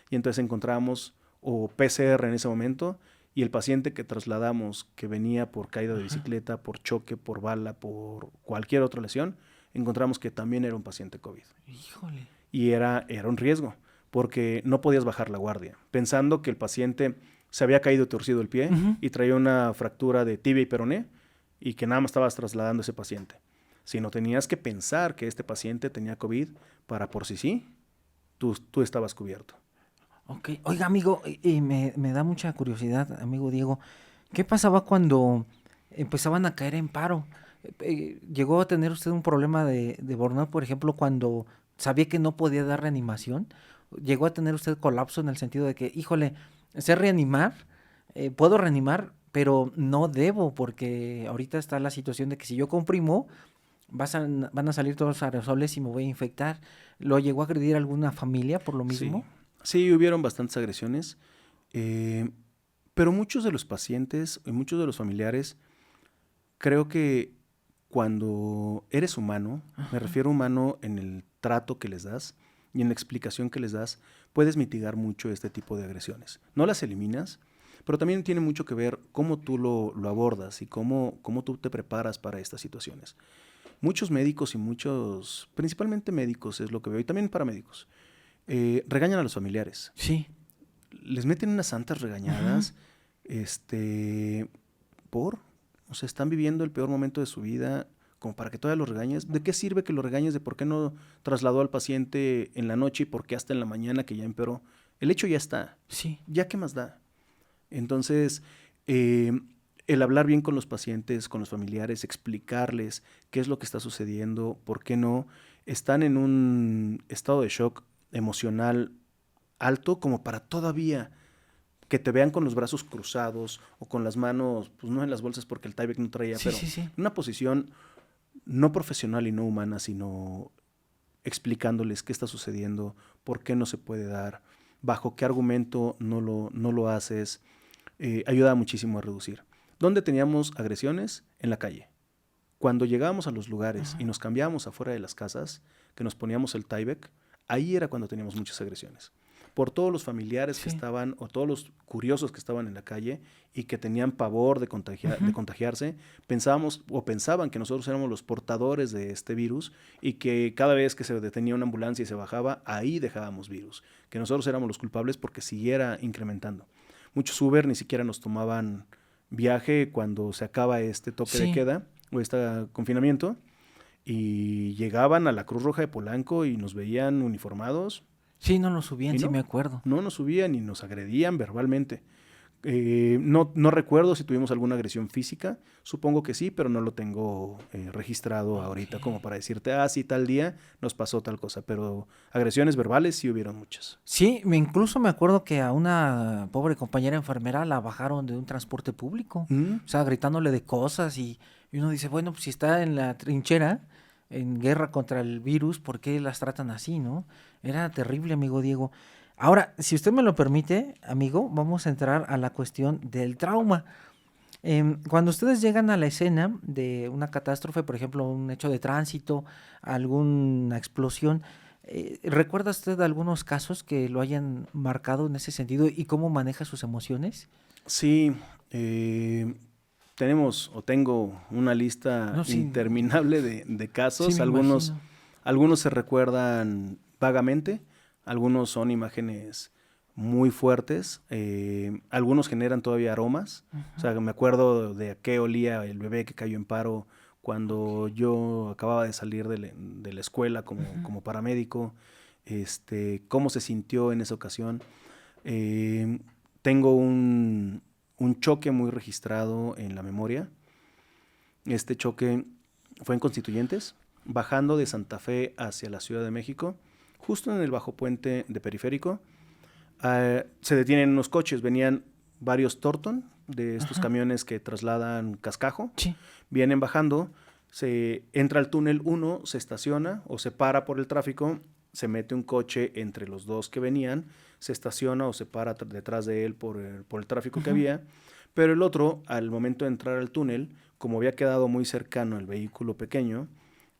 Y entonces encontrábamos o PCR en ese momento y el paciente que trasladamos que venía por caída de bicicleta, por choque, por bala, por cualquier otra lesión, encontramos que también era un paciente COVID. Híjole. Y era un riesgo, porque no podías bajar la guardia, pensando que el paciente se había caído torcido el pie y traía una fractura de tibia y peroné y que nada más estabas trasladando a ese paciente. Sino tenías que pensar que este paciente tenía COVID para por sí, tú estabas cubierto. Ok. Oiga, amigo, y me da mucha curiosidad, amigo Diego, ¿qué pasaba cuando empezaban a caer en paro? ¿Llegó a tener usted un problema de burnout, por ejemplo, cuando sabía que no podía dar reanimación? ¿Llegó a tener usted colapso en el sentido de que, híjole, sé reanimar, puedo reanimar, pero no debo porque ahorita está la situación de que si yo comprimo, van a salir todos los aerosoles y me voy a infectar? ¿Lo llegó a agredir alguna familia por lo mismo? Sí, hubieron bastantes agresiones, pero muchos de los pacientes y muchos de los familiares, creo que cuando eres humano, me refiero a humano en el trato que les das y en la explicación que les das, puedes mitigar mucho este tipo de agresiones. No las eliminas, pero también tiene mucho que ver cómo tú lo abordas y cómo tú te preparas para estas situaciones. Muchos médicos principalmente médicos es lo que veo, y también paramédicos, regañan a los familiares. Sí. Les meten unas santas regañadas, o sea, están viviendo el peor momento de su vida, como para que todavía los regañes. ¿De qué sirve que lo regañes de por qué no trasladó al paciente en la noche y por qué hasta en la mañana que ya empeoró? El hecho ya está. Sí. ¿Ya qué más da? Entonces, el hablar bien con los pacientes, con los familiares, explicarles qué es lo que está sucediendo, por qué no, están en un estado de shock emocional alto como para todavía que te vean con los brazos cruzados o con las manos, pues no en las bolsas porque el Tyvek no traía, pero en una posición no profesional y no humana, sino explicándoles qué está sucediendo, por qué no se puede dar, bajo qué argumento no lo haces, ayuda muchísimo a reducir. ¿Dónde teníamos agresiones? En la calle. Cuando llegábamos a los lugares y nos cambiábamos afuera de las casas, que nos poníamos el Tyvek, ahí era cuando teníamos muchas agresiones. Por todos los familiares que estaban, o todos los curiosos que estaban en la calle y que tenían pavor de contagiarse, pensaban que nosotros éramos los portadores de este virus y que cada vez que se detenía una ambulancia y se bajaba, ahí dejábamos virus, que nosotros éramos los culpables porque siguiera incrementando. Muchos Uber ni siquiera nos tomaban viaje cuando se acaba este toque de queda o este confinamiento y llegaban a la Cruz Roja de Polanco y nos veían uniformados. Sí, no nos subían, sí me acuerdo. No nos subían y nos agredían verbalmente. No recuerdo si tuvimos alguna agresión física, supongo que sí, pero no lo tengo registrado ahorita como para decirte, sí, tal día nos pasó tal cosa, pero agresiones verbales sí hubieron muchas. Sí, incluso me acuerdo que a una pobre compañera enfermera la bajaron de un transporte público, o sea, gritándole de cosas y uno dice, bueno, pues si está en la trinchera, en guerra contra el virus, ¿por qué las tratan así, no? Era terrible, amigo Diego. Ahora, si usted me lo permite, amigo, vamos a entrar a la cuestión del trauma. Cuando ustedes llegan a la escena de una catástrofe, por ejemplo, un hecho de tránsito, alguna explosión, ¿recuerda usted algunos casos que lo hayan marcado en ese sentido y cómo maneja sus emociones? Sí, tengo una lista interminable de casos. Sí, algunos se recuerdan vagamente, algunos son imágenes muy fuertes, algunos generan todavía aromas. O sea, me acuerdo de a qué olía el bebé que cayó en paro cuando yo acababa de salir de la escuela como paramédico, cómo se sintió en esa ocasión. Tengo un choque muy registrado en la memoria. Este choque fue en Constituyentes, bajando de Santa Fe hacia la Ciudad de México, justo en el bajo puente de Periférico. Se detienen unos coches, venían varios Torton, de estos camiones que trasladan cascajo. Sí. Vienen bajando, Se entra al túnel 1, se estaciona o se para por el tráfico, se mete un coche entre los dos que venían, se estaciona o se para detrás de él por el tráfico que había, pero el otro, al momento de entrar al túnel, como había quedado muy cercano el vehículo pequeño,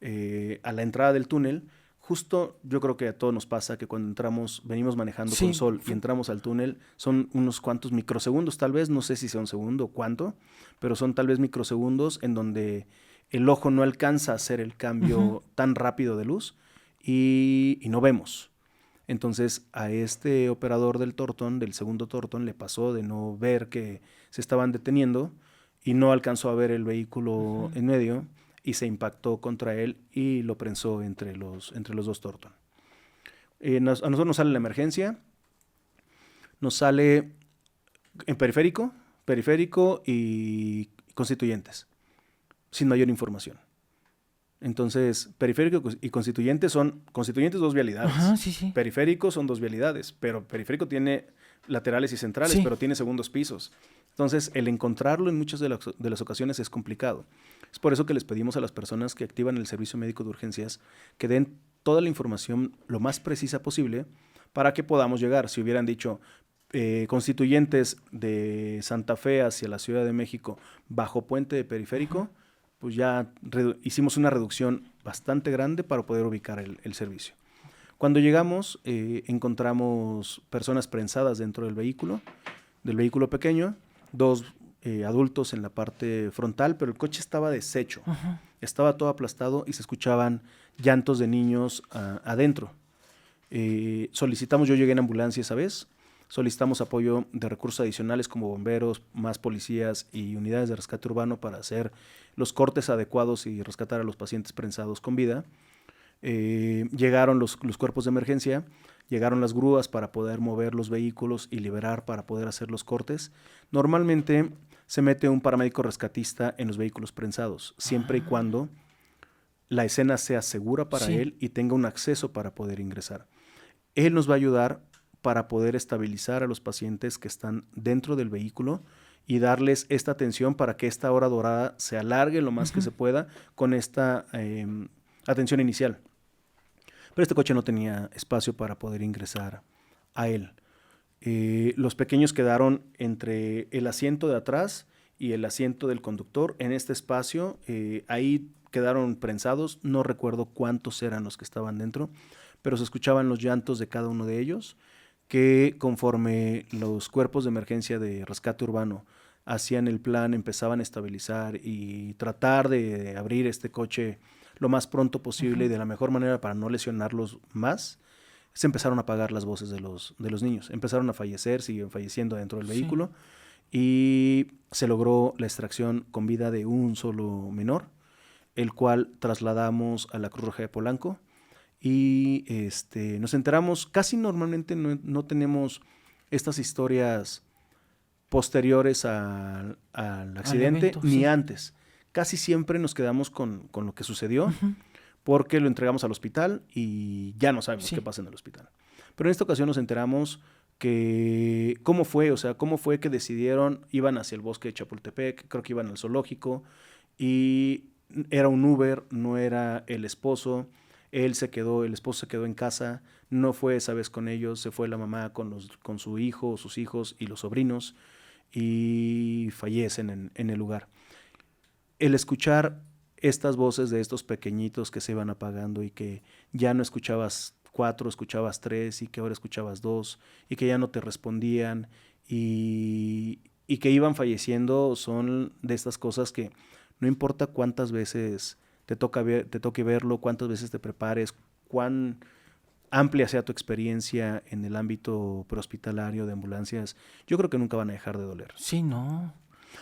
a la entrada del túnel, justo yo creo que a todos nos pasa que cuando venimos manejando con sol y entramos al túnel, son unos cuantos microsegundos tal vez, no sé si sea un segundo o cuánto, pero son tal vez microsegundos en donde el ojo no alcanza a hacer el cambio tan rápido de luz y no vemos. Entonces a este operador del segundo Thornton, le pasó de no ver que se estaban deteniendo y no alcanzó a ver el vehículo en medio y se impactó contra él y lo prensó entre los dos Thornton. A nosotros nos sale la emergencia, nos sale en periférico y Constituyentes, sin mayor información. Entonces, periférico y Constituyentes son... Constituyentes 2 vialidades. Ajá, sí. Periférico son 2 vialidades, pero periférico tiene laterales y centrales, pero tiene segundos pisos. Entonces, el encontrarlo en muchas de las ocasiones es complicado. Es por eso que les pedimos a las personas que activan el servicio médico de urgencias que den toda la información lo más precisa posible para que podamos llegar. Si hubieran dicho Constituyentes de Santa Fe hacia la Ciudad de México bajo puente de periférico, pues ya hicimos una reducción bastante grande para poder ubicar el servicio. Cuando llegamos, encontramos personas prensadas dentro del vehículo pequeño, 2 adultos en la parte frontal, pero el coche estaba deshecho. Estaba todo aplastado y se escuchaban llantos de niños adentro. Yo llegué en ambulancia esa vez, solicitamos apoyo de recursos adicionales como bomberos, más policías y unidades de rescate urbano para hacer los cortes adecuados y rescatar a los pacientes prensados con vida. Llegaron los cuerpos de emergencia, llegaron las grúas para poder mover los vehículos y liberar para poder hacer los cortes. Normalmente se mete un paramédico rescatista en los vehículos prensados, siempre y cuando la escena sea segura para él y tenga un acceso para poder ingresar. Él nos va a ayudar para poder estabilizar a los pacientes que están dentro del vehículo y darles esta atención para que esta hora dorada se alargue lo más que se pueda con esta atención inicial. Pero este coche no tenía espacio para poder ingresar a él. Los pequeños quedaron entre el asiento de atrás y el asiento del conductor en este espacio. Ahí quedaron prensados, no recuerdo cuántos eran los que estaban dentro, pero se escuchaban los llantos de cada uno de ellos, que conforme los cuerpos de emergencia de rescate urbano hacían el plan, empezaban a estabilizar y tratar de abrir este coche lo más pronto posible y de la mejor manera para no lesionarlos más, se empezaron a apagar las voces de los niños. Empezaron a fallecer, siguen falleciendo dentro del vehículo y se logró la extracción con vida de un solo menor, el cual trasladamos a la Cruz Roja de Polanco. Y nos enteramos, casi normalmente no tenemos estas historias posteriores al accidente, evento, ni antes. Casi siempre nos quedamos con lo que sucedió, porque lo entregamos al hospital y ya no sabemos qué pasa en el hospital. Pero en esta ocasión nos enteramos que cómo fue que decidieron, iban hacia el bosque de Chapultepec, creo que iban al zoológico, y era un Uber, no era el esposo. El esposo se quedó en casa, no fue esa vez con ellos, se fue la mamá con su hijo, sus hijos y los sobrinos, y fallecen en el lugar. El escuchar estas voces de estos pequeñitos que se iban apagando y que ya no escuchabas 4, escuchabas 3 y que ahora escuchabas 2 y que ya no te respondían y que iban falleciendo, son de estas cosas que no importa cuántas veces te toque verlo, cuántas veces te prepares, cuán amplia sea tu experiencia en el ámbito prehospitalario de ambulancias, yo creo que nunca van a dejar de doler. Sí, no.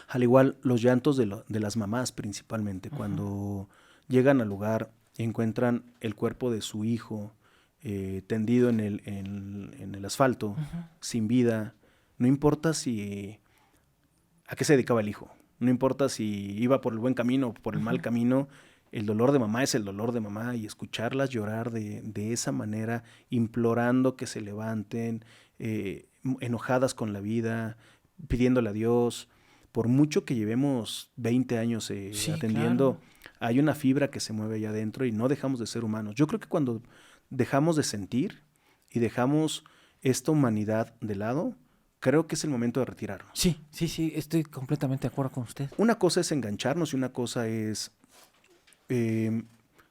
Al igual, los llantos de las mamás principalmente, cuando llegan al lugar y encuentran el cuerpo de su hijo tendido en el asfalto, sin vida, no importa a qué se dedicaba el hijo, no importa si iba por el buen camino o por el mal camino, el dolor de mamá es el dolor de mamá, y escucharlas llorar de esa manera, implorando que se levanten, enojadas con la vida, pidiéndole a Dios, por mucho que llevemos 20 años atendiendo hay una fibra que se mueve allá adentro y no dejamos de ser humanos. Yo creo que cuando dejamos de sentir y dejamos esta humanidad de lado, creo que es el momento de retirarnos. Sí, estoy completamente de acuerdo con usted. Una cosa es engancharnos y una cosa es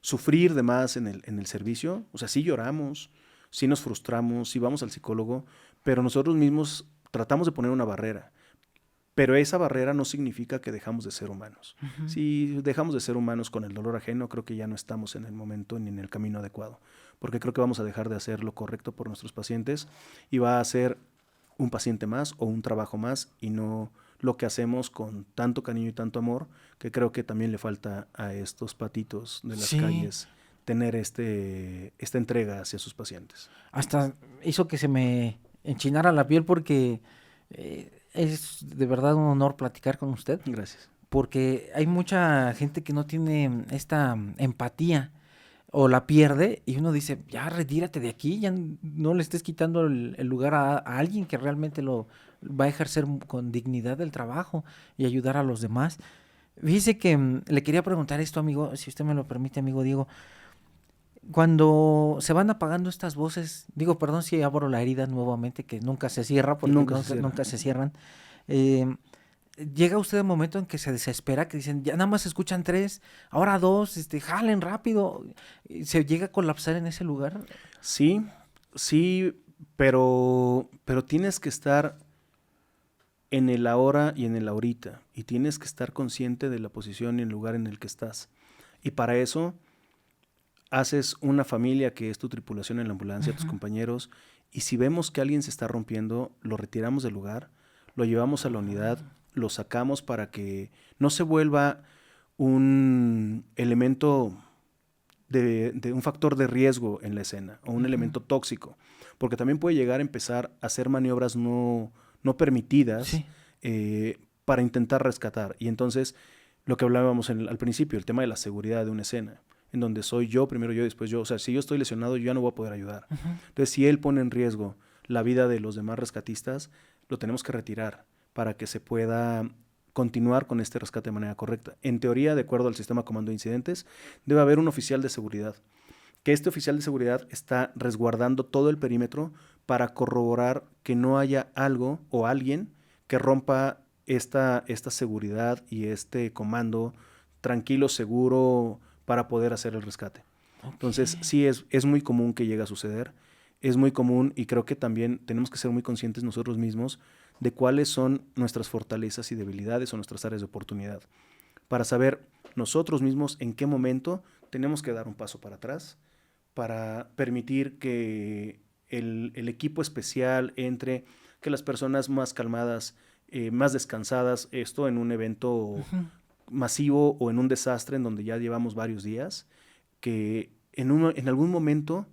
sufrir de más en el servicio. O sea, sí lloramos, sí nos frustramos, sí vamos al psicólogo, pero nosotros mismos tratamos de poner una barrera. Pero esa barrera no significa que dejamos de ser humanos. Uh-huh. Si dejamos de ser humanos con el dolor ajeno, creo que ya no estamos en el momento ni en el camino adecuado. Porque creo que vamos a dejar de hacer lo correcto por nuestros pacientes y va a ser un paciente más o un trabajo más y no lo que hacemos con tanto cariño y tanto amor, que creo que también le falta a estos patitos de las calles tener esta entrega hacia sus pacientes. Hasta hizo que se me enchinara la piel porque es de verdad un honor platicar con usted. Gracias. Porque hay mucha gente que no tiene esta empatía o la pierde y uno dice, ya retírate de aquí, ya no le estés quitando el lugar a alguien que realmente lo va a ejercer con dignidad el trabajo y ayudar a los demás. Fíjese que le quería preguntar esto, amigo, si usted me lo permite, amigo Diego. Cuando se van apagando estas voces, digo, perdón si abro la herida nuevamente, que nunca se cierra, porque nunca se cierran. Llega usted un momento en que se desespera, que dicen, ya nada más se escuchan 3, ahora 2, jalen rápido. ¿Se llega a colapsar en ese lugar? Sí, pero tienes que estar en el ahora y en el ahorita, y tienes que estar consciente de la posición y el lugar en el que estás. Y para eso haces una familia que es tu tripulación en la ambulancia, tus compañeros, y si vemos que alguien se está rompiendo, lo retiramos del lugar, lo llevamos a la unidad, lo sacamos para que no se vuelva un elemento de un factor de riesgo en la escena o un elemento tóxico, porque también puede llegar a empezar a hacer maniobras no permitidas para intentar rescatar. Y entonces, lo que hablábamos al principio, el tema de la seguridad de una escena, en donde soy yo, primero yo, después yo. O sea, si yo estoy lesionado, yo ya no voy a poder ayudar. Entonces, si él pone en riesgo la vida de los demás rescatistas, lo tenemos que retirar para que se pueda continuar con este rescate de manera correcta. En teoría, de acuerdo al sistema comando de incidentes, debe haber un oficial de seguridad, que este oficial de seguridad está resguardando todo el perímetro para corroborar que no haya algo o alguien que rompa esta seguridad y este comando tranquilo, seguro, para poder hacer el rescate. Okay. Entonces, sí, es muy común que llegue a suceder, es muy común, y creo que también tenemos que ser muy conscientes nosotros mismos de cuáles son nuestras fortalezas y debilidades o nuestras áreas de oportunidad, para saber nosotros mismos en qué momento tenemos que dar un paso para atrás, para permitir que el equipo especial entre, que las personas más calmadas, más descansadas, esto en un evento masivo o en un desastre en donde ya llevamos varios días, que en algún momento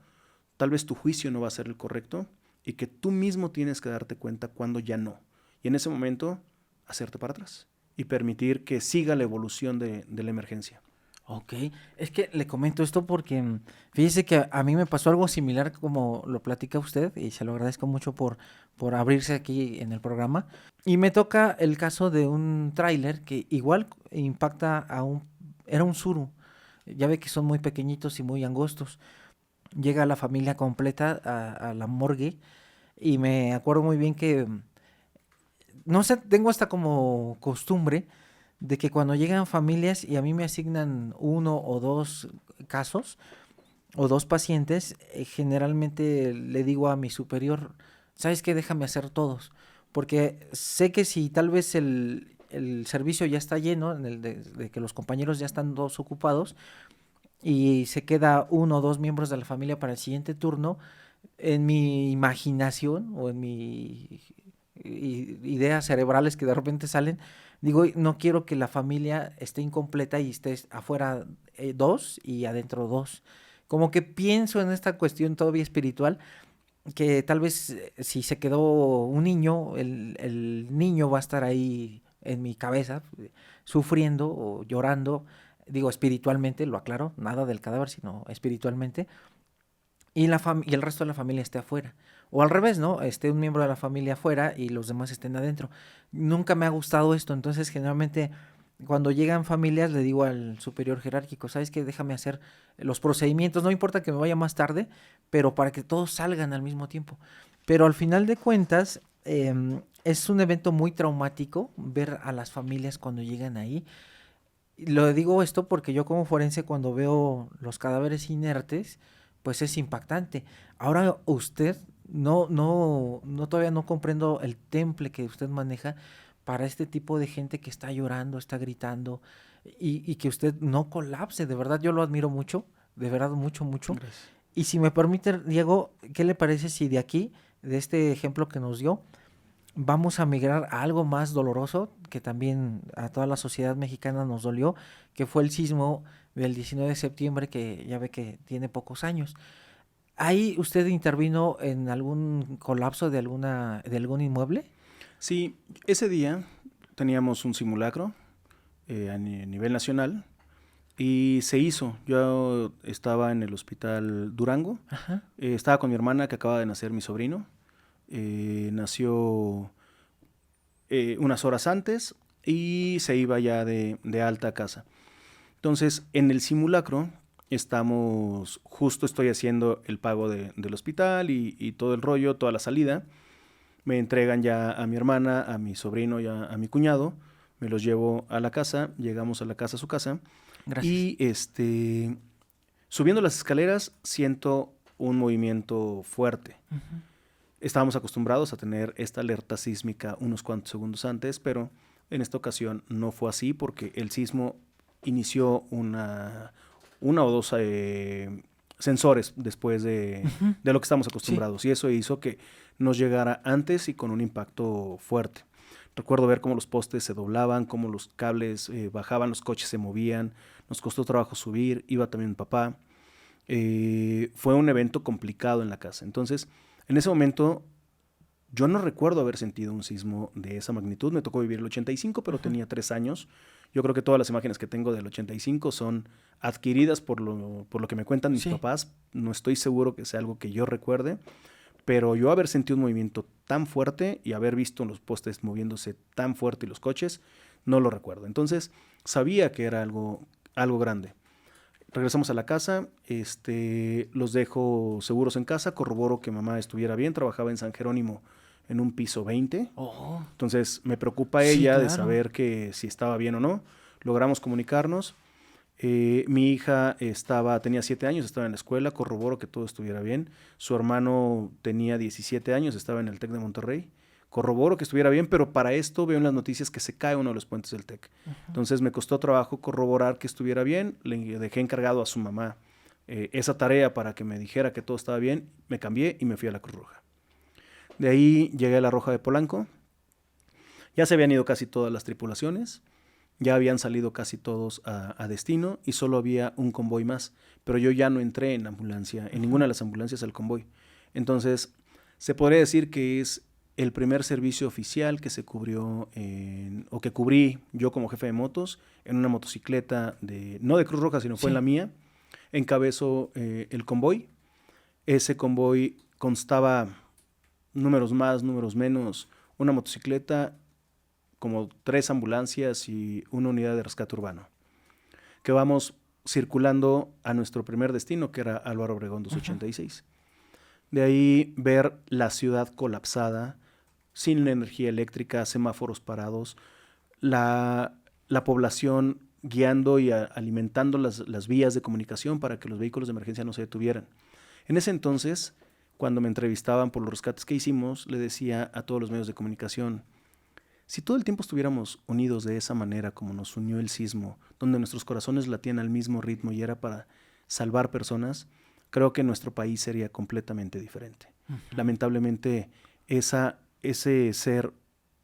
tal vez tu juicio no va a ser el correcto y que tú mismo tienes que darte cuenta cuando ya no. Y en ese momento, hacerte para atrás y permitir que siga la evolución de la emergencia. Ok, es que le comento esto porque fíjese que a mí me pasó algo similar como lo platica usted y se lo agradezco mucho por abrirse aquí en el programa. Y me toca el caso de un tráiler que igual impacta era un Tsuru, ya ve que son muy pequeñitos y muy angostos. Llega la familia completa a la morgue y me acuerdo muy bien que, no sé, tengo hasta como costumbre de que cuando llegan familias y a mí me asignan 1 o 2 casos o 2 pacientes, generalmente le digo a mi superior, ¿sabes qué? Déjame hacer todos, porque sé que si tal vez el servicio ya está lleno, de que los compañeros ya están todos ocupados y se queda 1 o 2 miembros de la familia para el siguiente turno, en mi imaginación o en mi ideas cerebrales que de repente salen, digo, no quiero que la familia esté incompleta y esté afuera 2 y adentro 2. Como que pienso en esta cuestión todavía espiritual, que tal vez si se quedó un niño, el niño va a estar ahí en mi cabeza, sufriendo o llorando, digo espiritualmente, lo aclaro, nada del cadáver, sino espiritualmente, y el resto de la familia esté afuera. O al revés, ¿no? Esté un miembro de la familia afuera y los demás estén adentro. Nunca me ha gustado esto, entonces generalmente cuando llegan familias le digo al superior jerárquico, ¿sabes qué? Déjame hacer los procedimientos, no importa que me vaya más tarde, pero para que todos salgan al mismo tiempo. Pero al final de cuentas, es un evento muy traumático ver a las familias cuando llegan ahí. Y lo digo esto porque yo como forense cuando veo los cadáveres inertes, pues es impactante. Ahora usted, todavía no comprendo el temple que usted maneja para este tipo de gente que está llorando, está gritando y que usted no colapse. De verdad, yo lo admiro mucho, de verdad, mucho, mucho. Gracias. Y si me permite, Diego, ¿qué le parece si de aquí, de este ejemplo que nos dio, vamos a migrar a algo más doloroso que también a toda la sociedad mexicana nos dolió, que fue el sismo del 19 de septiembre, que ya ve que tiene pocos años? ¿Ahí usted intervino en algún colapso de algún inmueble? Sí, ese día teníamos un simulacro a nivel nacional y se hizo. Yo estaba en el hospital Durango, Ajá. estaba con mi hermana que acaba de nacer mi sobrino. Nació unas horas antes y se iba ya de alta a casa. Entonces, en el simulacro justo estoy haciendo el pago del hospital y todo el rollo, toda la salida. Me entregan ya a mi hermana, a mi sobrino y a mi cuñado. Me los llevo a la casa, llegamos a la casa, a su casa. Gracias. Y subiendo las escaleras siento un movimiento fuerte. Ujú. Estábamos acostumbrados a tener esta alerta sísmica unos cuantos segundos antes, pero en esta ocasión no fue así porque el sismo inició una o dos sensores después Ujú. de lo que estamos Sí. acostumbrados. Y eso hizo que nos llegara antes y con un impacto fuerte. Recuerdo ver cómo los postes se doblaban, cómo los cables bajaban, los coches se movían. Nos costó trabajo subir, iba también mi papá. Fue un evento complicado en la casa. Entonces, en ese momento, yo no recuerdo haber sentido un sismo de esa magnitud. Me tocó vivir el 85, pero tenía 3 años. Yo creo que todas las imágenes que tengo del 85 son adquiridas por lo que me cuentan mis Sí. papás. No estoy seguro que sea algo que yo recuerde, pero yo haber sentido un movimiento tan fuerte y haber visto los postes moviéndose tan fuerte y los coches, no lo recuerdo. Entonces, sabía que era algo grande. Regresamos a la casa, los dejo seguros en casa, corroboro que mamá estuviera bien, trabajaba en San Jerónimo en un piso 20, Oh, entonces me preocupa sí, ella de claro. saber que si estaba bien o no. Logramos comunicarnos. Mi hija tenía 7 años, estaba en la escuela, corroboro que todo estuviera bien. Su hermano tenía 17 años, estaba en el TEC de Monterrey. Corroboro que estuviera bien, pero para esto veo en las noticias que se cae uno de los puentes del TEC. Entonces me costó trabajo corroborar que estuviera bien. Le dejé encargado a su mamá esa tarea para que me dijera que todo estaba bien. Me cambié y me fui a la Cruz Roja. De ahí llegué a la Roja de Polanco. Ya se habían ido casi todas las tripulaciones. Ya habían salido casi todos a destino y solo había un convoy más. Pero yo ya no entré en ambulancia, en ninguna de las ambulancias al convoy. Entonces, se podría decir que es el primer servicio oficial que se cubrió o que cubrí yo como jefe de motos en una motocicleta no de Cruz Roja, sino fue en la mía. Encabezó el convoy. Ese convoy constaba números más, números menos, una motocicleta, como 3 ambulancias y una unidad de rescate urbano, que vamos circulando a nuestro primer destino, que era Álvaro Obregón 286. De ahí ver la ciudad colapsada, sin energía eléctrica, semáforos parados, la población guiando y alimentando las vías de comunicación para que los vehículos de emergencia no se detuvieran. En ese entonces, cuando me entrevistaban por los rescates que hicimos, le decía a todos los medios de comunicación: si todo el tiempo estuviéramos unidos de esa manera como nos unió el sismo, donde nuestros corazones latían al mismo ritmo y era para salvar personas, creo que nuestro país sería completamente diferente. Lamentablemente, ese ser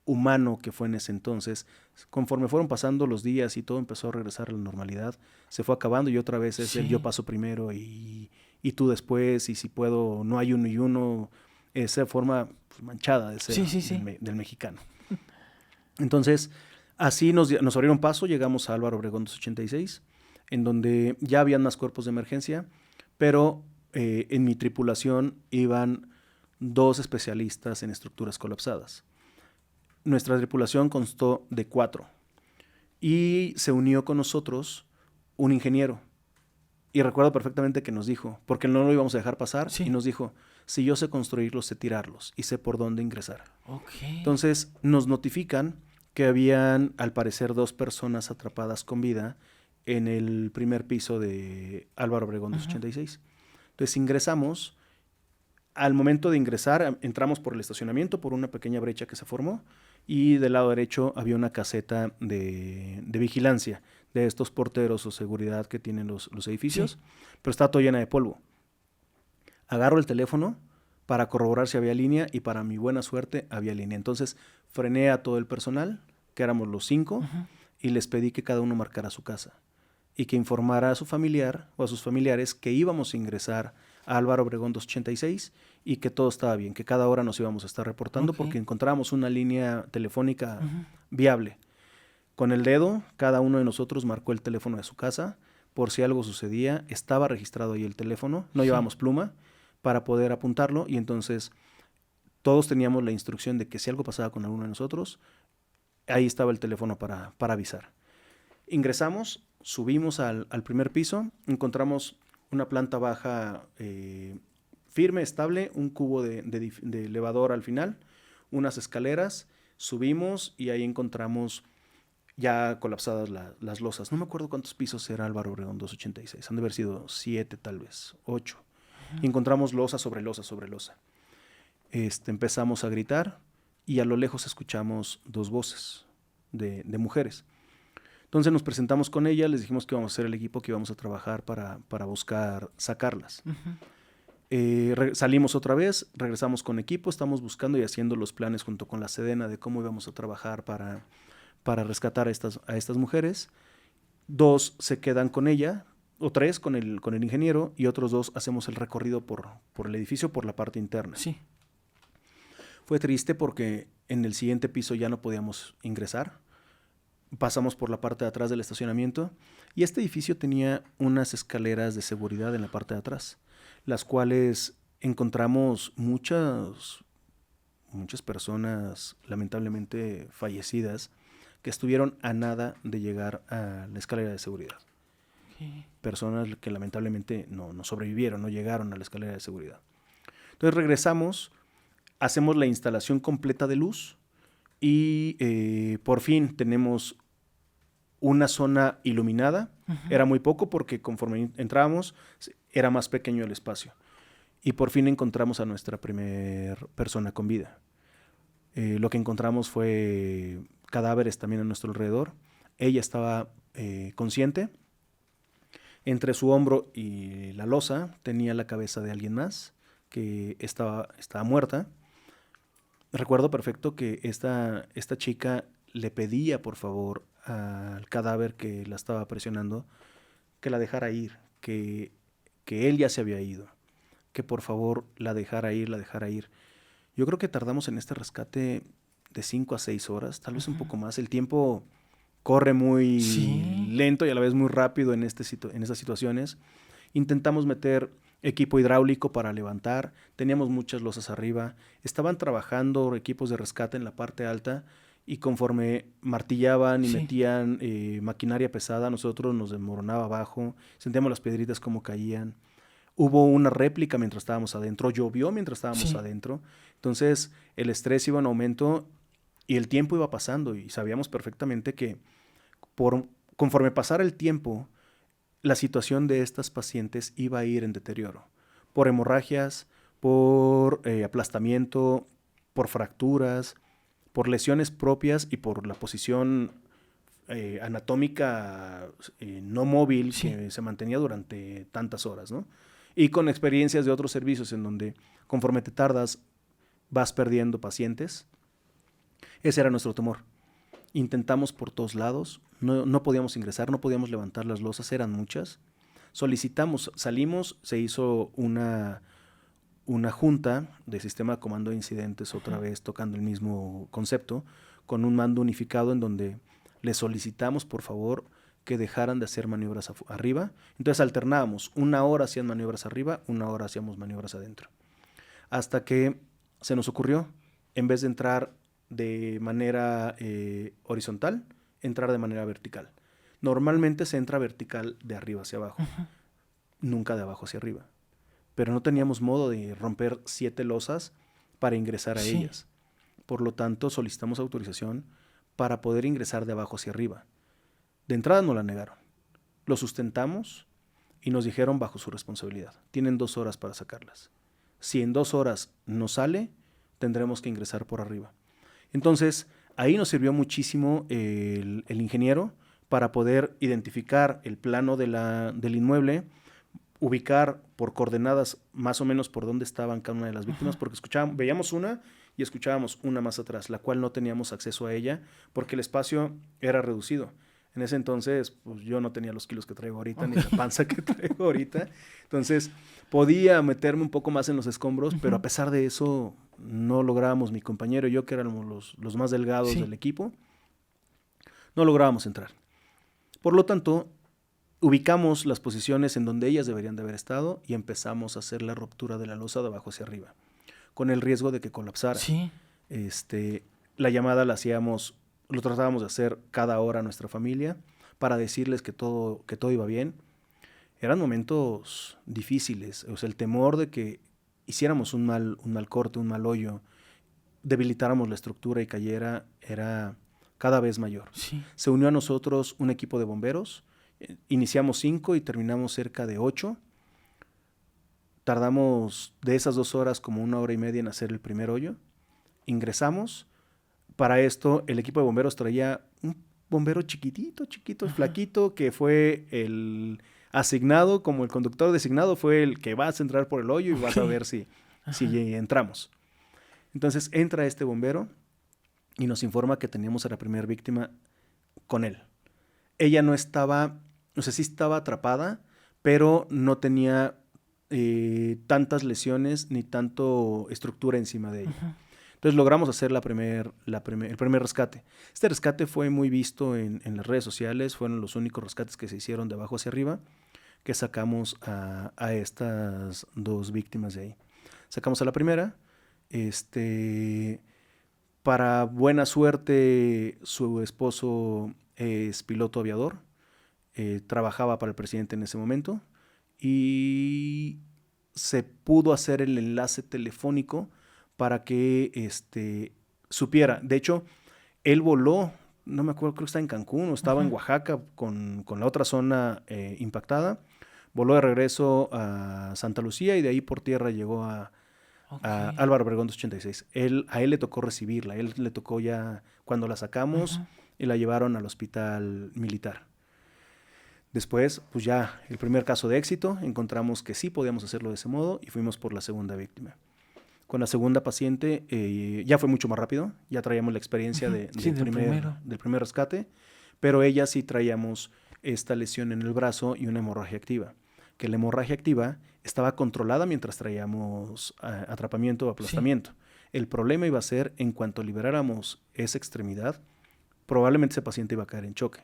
humano que fue en ese entonces, conforme fueron pasando los días y todo empezó a regresar a la normalidad, se fue acabando y otra vez es el yo paso primero y tú después, y si puedo, no hay uno y uno, esa forma manchada de ser del mexicano. Entonces, así nos abrieron paso, llegamos a Álvaro Obregón 286, en donde ya habían más cuerpos de emergencia, pero en mi tripulación iban 2 especialistas en estructuras colapsadas. Nuestra tripulación constó de 4 y se unió con nosotros un ingeniero. Y recuerdo perfectamente que nos dijo, porque no lo íbamos a dejar pasar, Sí. y nos dijo, si yo sé construirlos, sé tirarlos y sé por dónde ingresar. Ok. Entonces nos notifican que habían, al parecer, 2 personas atrapadas con vida en el primer piso de Álvaro Obregón 286. Entonces ingresamos. Al momento de ingresar, entramos por el estacionamiento, por una pequeña brecha que se formó, y del lado derecho había una caseta de vigilancia, de estos porteros o seguridad que tienen los edificios, Sí. pero está todo llena de polvo. Agarro el teléfono para corroborar si había línea, y para mi buena suerte había línea. Entonces frené a todo el personal, que éramos los 5, y les pedí que cada uno marcara su casa y que informara a su familiar o a sus familiares que íbamos a ingresar a Álvaro Obregón 286 y que todo estaba bien, que cada hora nos íbamos a estar reportando Ok. porque encontrábamos una línea telefónica viable. Con el dedo, cada uno de nosotros marcó el teléfono de su casa por si algo sucedía. Estaba registrado ahí el teléfono, no llevábamos pluma para poder apuntarlo, y entonces todos teníamos la instrucción de que si algo pasaba con alguno de nosotros, ahí estaba el teléfono para avisar. Ingresamos, subimos al primer piso, encontramos una planta baja firme, estable, un cubo de elevador al final, unas escaleras, subimos y ahí encontramos ya colapsadas las losas. No me acuerdo cuántos pisos era Álvaro Obregón 286, han de haber sido 7 tal vez, 8. Y encontramos losa sobre losa sobre losa. Empezamos a gritar y a lo lejos escuchamos 2 voces de mujeres. Entonces nos presentamos con ellas, les dijimos que íbamos a ser el equipo que íbamos a trabajar para buscar sacarlas. Salimos otra vez, regresamos con equipo, estamos buscando y haciendo los planes junto con la Sedena de cómo íbamos a trabajar para rescatar a estas mujeres. 2 se quedan con ella, o 3 con el ingeniero, y otros 2 hacemos el recorrido por el edificio, por la parte interna. Sí. Fue triste porque en el siguiente piso ya no podíamos ingresar. Pasamos por la parte de atrás del estacionamiento y este edificio tenía unas escaleras de seguridad en la parte de atrás, las cuales encontramos muchas personas lamentablemente fallecidas que estuvieron a nada de llegar a la escalera de seguridad. Okay. Personas que lamentablemente no sobrevivieron, no llegaron a la escalera de seguridad. Entonces regresamos, hacemos la instalación completa de luz y por fin tenemos una zona iluminada. Era muy poco porque conforme entrábamos era más pequeño el espacio. Y por fin encontramos a nuestra primer persona con vida. Lo que encontramos fue cadáveres también a nuestro alrededor. Ella estaba consciente. Entre su hombro y la losa tenía la cabeza de alguien más que estaba muerta. Recuerdo perfecto que esta chica le pedía por favor al cadáver que la estaba presionando que la dejara ir, que él ya se había ido, que por favor la dejara ir. Yo creo que tardamos en este rescate de 5 a 6 horas, tal vez un poco más. El tiempo corre muy lento y a la vez muy rápido en estas situaciones. Intentamos meter equipo hidráulico para levantar, teníamos muchas losas arriba, estaban trabajando equipos de rescate en la parte alta y conforme martillaban y metían maquinaria pesada, nosotros nos desmoronaba abajo, sentíamos las piedritas como caían. Hubo una réplica mientras estábamos adentro, llovió mientras estábamos adentro, entonces el estrés iba en aumento y el tiempo iba pasando y sabíamos perfectamente que conforme pasara el tiempo, la situación de estas pacientes iba a ir en deterioro, por hemorragias, por aplastamiento, por fracturas, por lesiones propias y por la posición anatómica no móvil que se mantenía durante tantas horas, ¿no? Y con experiencias de otros servicios en donde conforme te tardas vas perdiendo pacientes. Ese era nuestro temor. Intentamos por todos lados, no podíamos ingresar, no podíamos levantar las losas, eran muchas. Solicitamos, salimos, se hizo una junta de sistema de comando de incidentes, otra vez tocando el mismo concepto, con un mando unificado en donde le solicitamos por favor que dejaran de hacer maniobras arriba. Entonces alternábamos, 1 hora hacían maniobras arriba, 1 hora hacíamos maniobras adentro. Hasta que se nos ocurrió, en vez de entrar de manera horizontal, entrar de manera vertical. Normalmente se entra vertical de arriba hacia abajo, nunca de abajo hacia arriba. Pero no teníamos modo de romper 7 losas para ingresar a ellas. Por lo tanto, solicitamos autorización para poder ingresar de abajo hacia arriba. De entrada nos la negaron. Lo sustentamos y nos dijeron bajo su responsabilidad. Tienen 2 horas para sacarlas. Si en 2 horas no sale, tendremos que ingresar por arriba. Entonces, ahí nos sirvió muchísimo el ingeniero para poder identificar el plano del inmueble, ubicar por coordenadas más o menos por dónde estaban cada una de las víctimas, porque veíamos una y escuchábamos una más atrás, la cual no teníamos acceso a ella porque el espacio era reducido. En ese entonces, pues yo no tenía los kilos que traigo ahorita, ni la panza que traigo ahorita. Entonces, podía meterme un poco más en los escombros, pero a pesar de eso, no lográbamos, mi compañero y yo, que éramos los más delgados del equipo, no lográbamos entrar. Por lo tanto, ubicamos las posiciones en donde ellas deberían de haber estado y empezamos a hacer la ruptura de la losa de abajo hacia arriba, con el riesgo de que colapsara. Sí. La llamada la hacíamos, lo tratábamos de hacer cada hora a nuestra familia para decirles que todo iba bien. Eran momentos difíciles, o sea, el temor de que hiciéramos un mal corte, un mal hoyo, debilitáramos la estructura y cayera, era cada vez mayor. Sí. Se unió a nosotros un equipo de bomberos. Iniciamos 5 y terminamos cerca de 8. Tardamos de esas 2 horas como 1 hora y media en hacer el primer hoyo. Ingresamos. Para esto el equipo de bomberos traía un bombero chiquitito, flaquito, que fue el asignado, como el conductor designado, fue el que vas a entrar por el hoyo y vas a ver si entramos. Entonces entra este bombero y nos informa que teníamos a la primera víctima con él. Ella no estaba, o sea, sí estaba atrapada, pero no tenía tantas lesiones ni tanto estructura encima de ella. Entonces logramos hacer el primer rescate. Este rescate fue muy visto en las redes sociales, fueron los únicos rescates que se hicieron de abajo hacia arriba, que sacamos a estas 2 víctimas de ahí. Sacamos a la primera, para buena suerte su esposo es piloto aviador, trabajaba para el presidente en ese momento y se pudo hacer el enlace telefónico para que supiera. De hecho, él voló, no me acuerdo, creo que estaba en Cancún o estaba en Oaxaca con la otra zona impactada. Voló de regreso a Santa Lucía y de ahí por tierra llegó a Álvaro Obregón 286. A él le tocó recibirla, a él le tocó ya cuando la sacamos y la llevaron al hospital militar. Después, pues ya el primer caso de éxito, encontramos que sí podíamos hacerlo de ese modo y fuimos por la segunda víctima. Con la segunda paciente ya fue mucho más rápido, ya traíamos la experiencia del primer rescate, pero ella sí traíamos esta lesión en el brazo y una hemorragia activa, que la hemorragia activa estaba controlada mientras traíamos atrapamiento o aplastamiento. Sí. El problema iba a ser en cuanto liberáramos esa extremidad, probablemente ese paciente iba a caer en choque.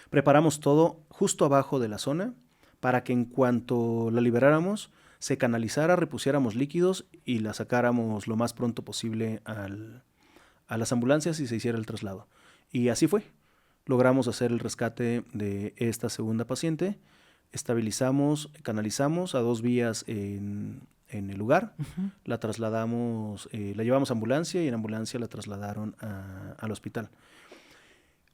Preparamos todo justo abajo de la zona para que en cuanto la liberáramos se canalizara, repusiéramos líquidos y la sacáramos lo más pronto posible a las ambulancias y se hiciera el traslado. Y así fue. Logramos hacer el rescate de esta segunda paciente, estabilizamos, canalizamos a 2 vías en el lugar, la trasladamos, la llevamos a ambulancia y en ambulancia la trasladaron al hospital.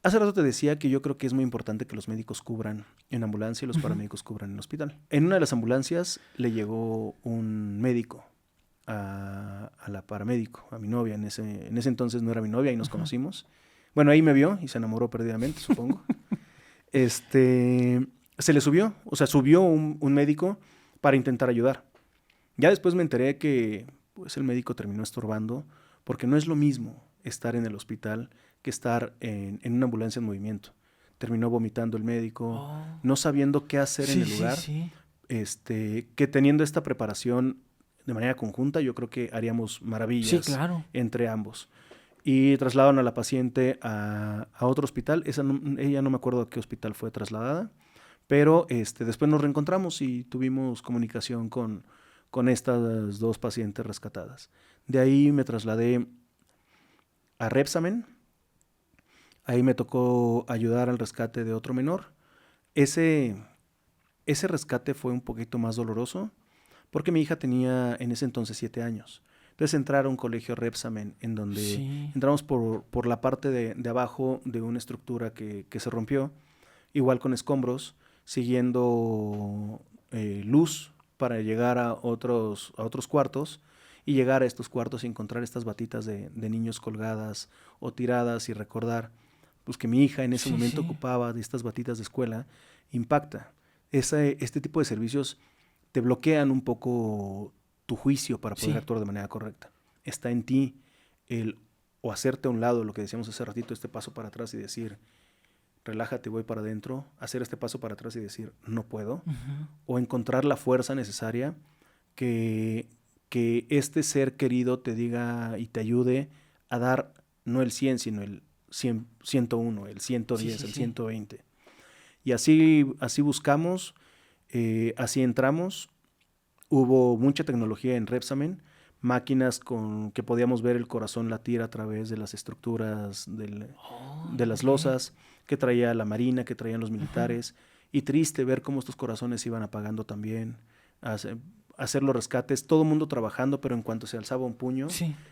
Hace rato te decía que yo creo que es muy importante que los médicos cubran en ambulancia y los paramédicos cubran en hospital. En una de las ambulancias le llegó un médico a la paramédico, a mi novia. En ese entonces no era mi novia y nos conocimos. Bueno, ahí me vio y se enamoró perdidamente, supongo. Se le subió, o sea, subió un médico para intentar ayudar. Ya después me enteré que pues, el médico terminó estorbando porque no es lo mismo estar en el hospital que estar en una ambulancia en movimiento. Terminó vomitando el médico, no sabiendo qué hacer en el lugar. Que teniendo esta preparación de manera conjunta, yo creo que haríamos maravillas entre ambos. Y trasladaron a la paciente a otro hospital. Ella no me acuerdo a qué hospital fue trasladada, pero después nos reencontramos y tuvimos comunicación con estas 2 pacientes rescatadas. De ahí me trasladé a Repsamen, Ahí me tocó ayudar al rescate de otro menor. Ese rescate fue un poquito más doloroso porque mi hija tenía en ese entonces 7 años. Entonces entrar a un colegio Repsamen en donde entramos por la parte de abajo de una estructura que se rompió, igual con escombros, siguiendo luz para llegar a otros cuartos y llegar a estos cuartos y encontrar estas batitas de niños colgadas o tiradas y recordar pues que mi hija en ese momento ocupaba de estas batitas de escuela, impacta. Este tipo de servicios te bloquean un poco tu juicio para poder actuar de manera correcta. Está en ti o hacerte a un lado, lo que decíamos hace ratito, este paso para atrás y decir, relájate, voy para adentro, hacer este paso para atrás y decir, no puedo, o encontrar la fuerza necesaria que este ser querido te diga y te ayude a dar no el 100, sino el 101, el 110, el 120. Y así buscamos, así entramos. Hubo mucha tecnología en Repsamen, máquinas con que podíamos ver el corazón latir a través de las estructuras de las losas, que traía la marina, que traían los militares, y triste ver cómo estos corazones iban apagando también, hacer los rescates, todo el mundo trabajando, pero en cuanto se alzaba un puño,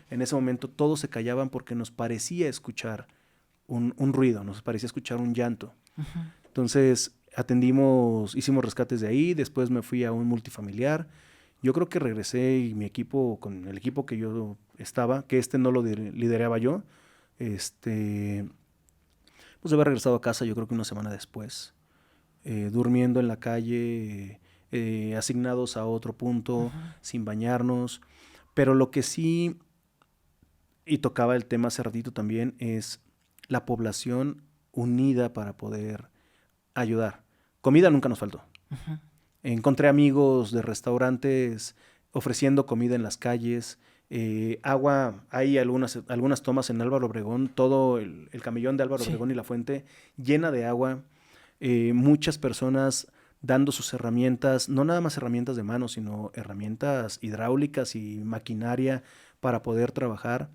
en ese momento todos se callaban porque nos parecía escuchar un ruido, nos parecía escuchar un llanto. Entonces hicimos rescates de ahí, después me fui a un multifamiliar. Yo creo que regresé y mi equipo, con el equipo que yo estaba, que no lo lideraba yo, pues había regresado a casa yo creo que una semana después, durmiendo en la calle, asignados a otro punto, sin bañarnos. Pero lo que sí, y tocaba el tema hace ratito también, es la población unida para poder ayudar. Comida nunca nos faltó. Encontré amigos de restaurantes ofreciendo comida en las calles, agua. Hay algunas tomas en Álvaro Obregón, todo el camellón de Álvaro Obregón y La Fuente llena de agua. Muchas personas dando sus herramientas, no nada más herramientas de mano, sino herramientas hidráulicas y maquinaria para poder trabajar.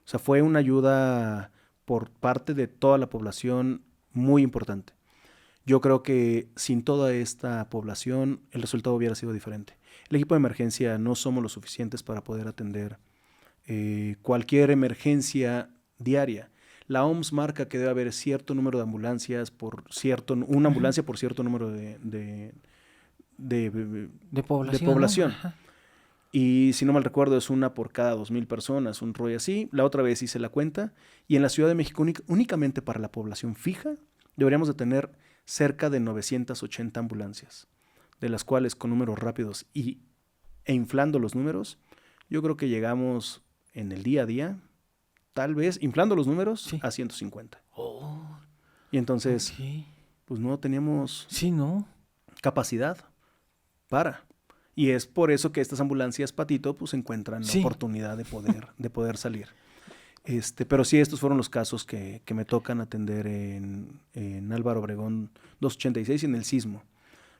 O sea, fue una ayuda por parte de toda la población muy importante. Yo creo que sin toda esta población el resultado hubiera sido diferente. El equipo de emergencia no somos lo suficientes para poder atender cualquier emergencia diaria. La OMS marca que debe haber cierto número de ambulancias una ambulancia por cierto número de población. Y si no mal recuerdo es una por cada 2,000 personas, un rollo así. La otra vez hice la cuenta y en la Ciudad de México únicamente para la población fija deberíamos de tener cerca de 980 ambulancias, de las cuales con números rápidos e inflando los números, yo creo que llegamos en el día a día, tal vez, inflando los números, a 150. Y entonces, pues no teníamos capacidad para. Y es por eso que estas ambulancias, Patito, pues encuentran la oportunidad de poder salir. Pero sí, estos fueron los casos que me tocan atender en Álvaro Obregón 286 y en el sismo.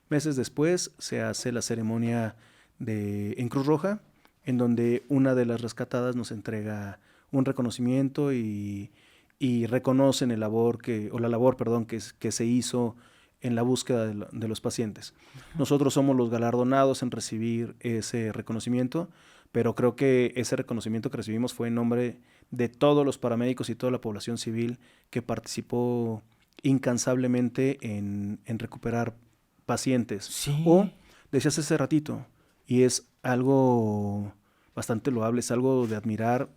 Meses después se hace la ceremonia en Cruz Roja, en donde una de las rescatadas nos entrega un reconocimiento y reconocen la labor que se hizo en la búsqueda de los pacientes. Nosotros somos los galardonados en recibir ese reconocimiento, pero creo que ese reconocimiento que recibimos fue en nombre de todos los paramédicos y toda la población civil que participó incansablemente en recuperar pacientes. O, decías hace ratito, y es algo bastante loable, es algo de admirar.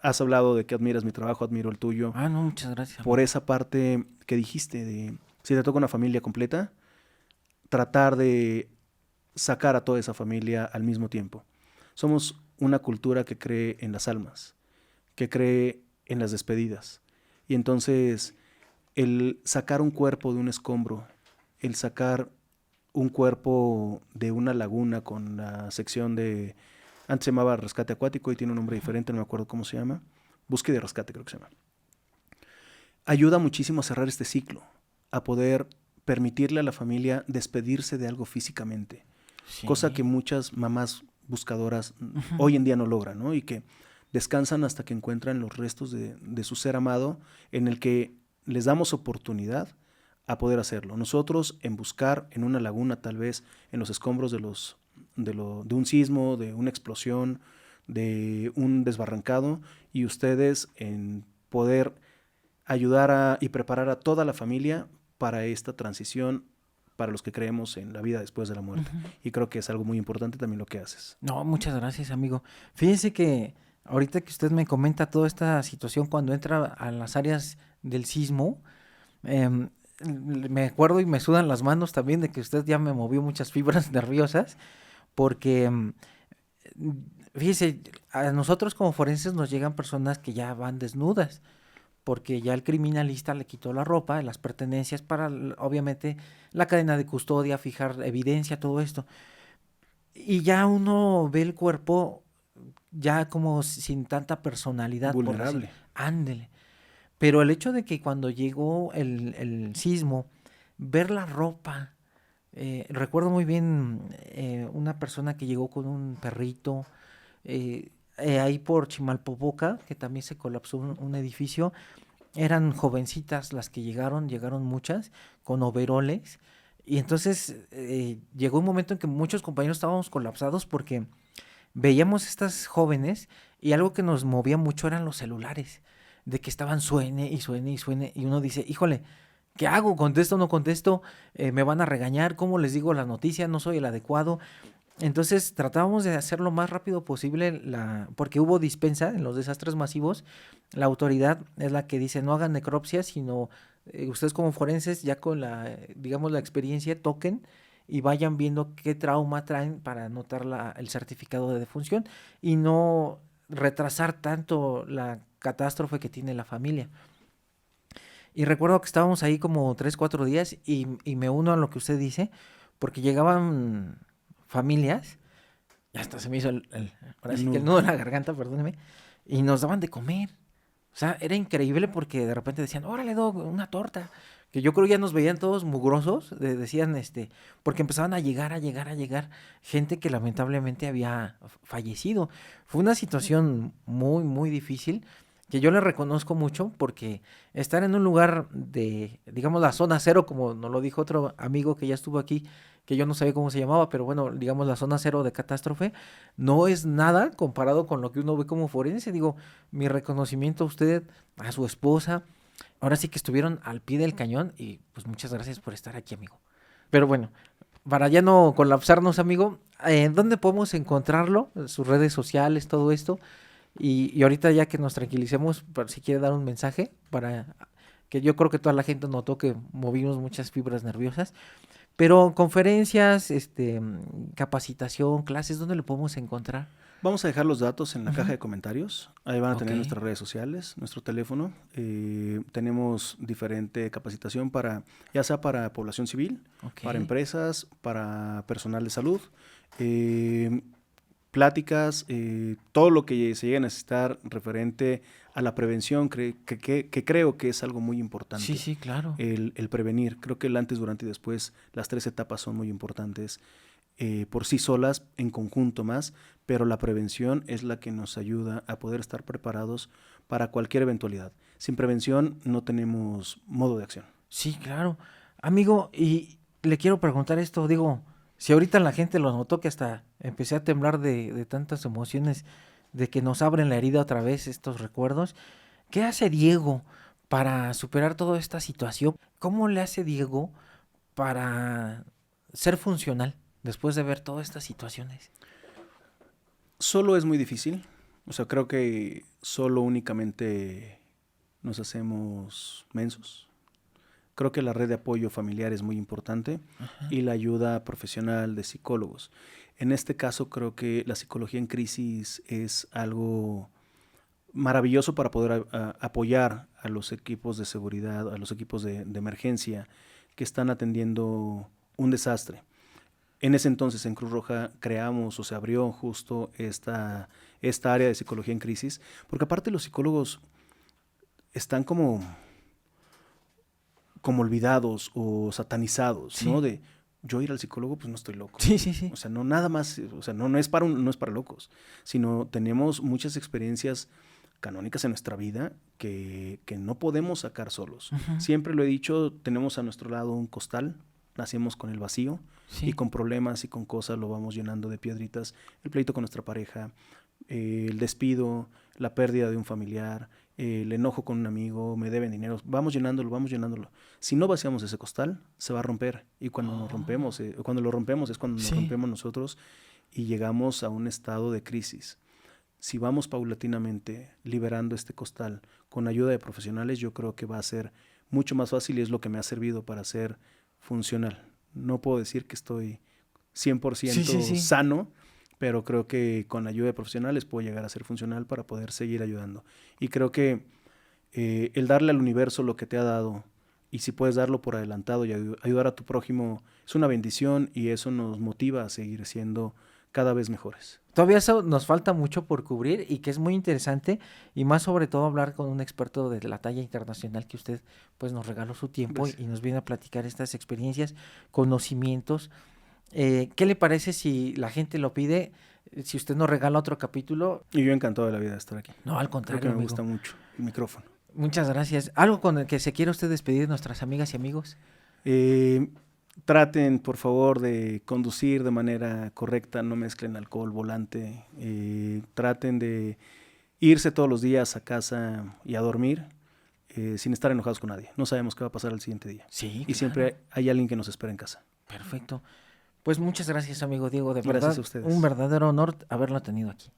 Has hablado de que admiras mi trabajo, admiro el tuyo. No, muchas gracias. Por esa parte que dijiste de si te toca una familia completa, tratar de sacar a toda esa familia al mismo tiempo. Somos una cultura que cree en las almas, que cree en las despedidas. Y entonces el sacar un cuerpo de un escombro, el sacar un cuerpo de una laguna con la sección de... Antes se llamaba rescate acuático y tiene un nombre diferente, no me acuerdo cómo se llama. Búsqueda y rescate creo que se llama. Ayuda muchísimo a cerrar este ciclo, a poder permitirle a la familia despedirse de algo físicamente. Cosa que muchas mamás buscadoras hoy en día no logran, ¿no? Y que descansan hasta que encuentran los restos de su ser amado, en el que les damos oportunidad a poder hacerlo. Nosotros en buscar en una laguna, tal vez en los escombros de un sismo, de una explosión, de un desbarrancado, y ustedes en poder ayudar y preparar a toda la familia para esta transición, para los que creemos en la vida después de la muerte. Uh-huh. Y creo que es algo muy importante también lo que haces. No, muchas gracias, amigo. Fíjese que ahorita que usted me comenta toda esta situación cuando entra a las áreas del sismo, me acuerdo y me sudan las manos también de que usted ya me movió muchas fibras nerviosas, porque fíjese, a nosotros como forenses nos llegan personas que ya van desnudas, porque ya el criminalista le quitó la ropa, las pertenencias para, obviamente, la cadena de custodia, fijar evidencia, todo esto. Y ya uno ve el cuerpo ya como sin tanta personalidad. Vulnerable. Ándele. Pero el hecho de que cuando llegó el sismo, ver la ropa, recuerdo muy bien una persona que llegó con un perrito, ahí por Chimalpopoca, que también se colapsó un edificio. Eran jovencitas las que llegaron muchas, con overoles, y entonces llegó un momento en que muchos compañeros estábamos colapsados porque veíamos estas jóvenes y algo que nos movía mucho eran los celulares, de que estaban suene, y uno dice, híjole, ¿qué hago? ¿Contesto o no contesto? ¿Me van a regañar? ¿Cómo les digo la noticia? No soy el adecuado. Entonces tratábamos de hacer lo más rápido posible, porque hubo dispensa en los desastres masivos. La autoridad es la que dice no hagan necropsias, sino ustedes como forenses ya con la experiencia toquen y vayan viendo qué trauma traen para anotar el certificado de defunción y no retrasar tanto la catástrofe que tiene la familia. Y recuerdo que estábamos ahí como 3-4 días y me uno a lo que usted dice, porque llegaban familias, y hasta se me hizo ahora sí que el nudo en la garganta, perdóneme, y nos daban de comer. O sea, era increíble porque de repente decían, órale, una torta. Que yo creo ya nos veían todos mugrosos, decían, porque empezaban a llegar gente que lamentablemente había fallecido. Fue una situación muy, muy difícil, que yo le reconozco mucho porque estar en un lugar de, digamos, la zona cero, como nos lo dijo otro amigo que ya estuvo aquí, que yo no sabía cómo se llamaba, pero bueno, digamos la zona cero de catástrofe, no es nada comparado con lo que uno ve como forense. Digo, mi reconocimiento a usted, a su esposa, ahora sí que estuvieron al pie del cañón y pues muchas gracias por estar aquí, amigo. Pero bueno, para ya no colapsarnos, amigo, ¿dónde podemos encontrarlo? Sus redes sociales, todo esto. Y ahorita ya que nos tranquilicemos, si quiere dar un mensaje, para que yo creo que toda la gente notó que movimos muchas fibras nerviosas. Pero conferencias, capacitación, clases, ¿dónde lo podemos encontrar? Vamos a dejar los datos en la caja de comentarios. Ahí van a tener nuestras redes sociales, nuestro teléfono. Tenemos diferente capacitación ya sea para población civil, para empresas, para personal de salud, pláticas, todo lo que se llegue a necesitar referente a la prevención, que creo que es algo muy importante. Sí, sí, claro. El prevenir. Creo que el antes, durante y después, las 3 etapas son muy importantes. Por sí solas, en conjunto más, pero la prevención es la que nos ayuda a poder estar preparados para cualquier eventualidad. Sin prevención no tenemos modo de acción. Sí, claro. Amigo, y le quiero preguntar esto, digo, si ahorita la gente lo notó que hasta empecé a temblar de tantas emociones, de que nos abren la herida otra vez estos recuerdos, ¿qué hace Diego para superar toda esta situación? ¿Cómo le hace Diego para ser funcional después de ver todas estas situaciones? Solo es muy difícil. O sea, creo que solo únicamente nos hacemos mensos. Creo que la red de apoyo familiar es muy importante. Ajá. Y la ayuda profesional de psicólogos. En este caso creo que la psicología en crisis es algo maravilloso para poder apoyar a los equipos de seguridad, a los equipos de emergencia que están atendiendo un desastre. En ese entonces en Cruz Roja creamos o se abrió justo esta área de psicología en crisis, porque aparte los psicólogos están como olvidados o satanizados, sí. ¿No? De yo ir al psicólogo, pues no estoy loco. Sí, sí, sí. O sea, no nada más, o sea, no es para locos, sino tenemos muchas experiencias canónicas en nuestra vida que no podemos sacar solos. Ujú. Siempre lo he dicho, tenemos a nuestro lado un costal, nacimos con el vacío Sí. y con problemas y con cosas lo vamos llenando de piedritas, el pleito con nuestra pareja, el despido, la pérdida de un familiar, el enojo con un amigo, me deben dinero, vamos llenándolo, vamos llenándolo. Si no vaciamos ese costal, se va a romper y cuando nos rompemos, cuando lo rompemos es cuando Sí. nos rompemos nosotros y llegamos a un estado de crisis. Si vamos paulatinamente liberando este costal con ayuda de profesionales, yo creo que va a ser mucho más fácil y es lo que me ha servido para ser funcional. No puedo decir que estoy 100% Sí. sano, pero creo que con ayuda de profesionales puedo llegar a ser funcional para poder seguir ayudando. Y creo que el darle al universo lo que te ha dado, y si puedes darlo por adelantado y ayudar a tu prójimo, es una bendición y eso nos motiva a seguir siendo cada vez mejores. Todavía eso nos falta mucho por cubrir y que es muy interesante y más sobre todo hablar con un experto de la talla internacional que usted pues nos regaló su tiempo Gracias. y nos viene a platicar estas experiencias, conocimientos. ¿Qué le parece si la gente lo pide? Si usted nos regala otro capítulo. Y yo encantado de la vida de estar aquí. No, al Creo contrario, que me amigo. gusta mucho el micrófono. Muchas gracias. ¿Algo con el que se quiera usted despedir de nuestras amigas y amigos? Traten, por favor, de conducir de manera correcta, no mezclen alcohol, volante. Traten de irse todos los días a casa y a dormir sin estar enojados con nadie. No sabemos qué va a pasar el siguiente día. Sí, Y siempre hay alguien que nos espera en casa. perfecto. Pues muchas gracias, amigo Diego. De Gracias verdad, a ustedes. un verdadero honor haberlo tenido aquí.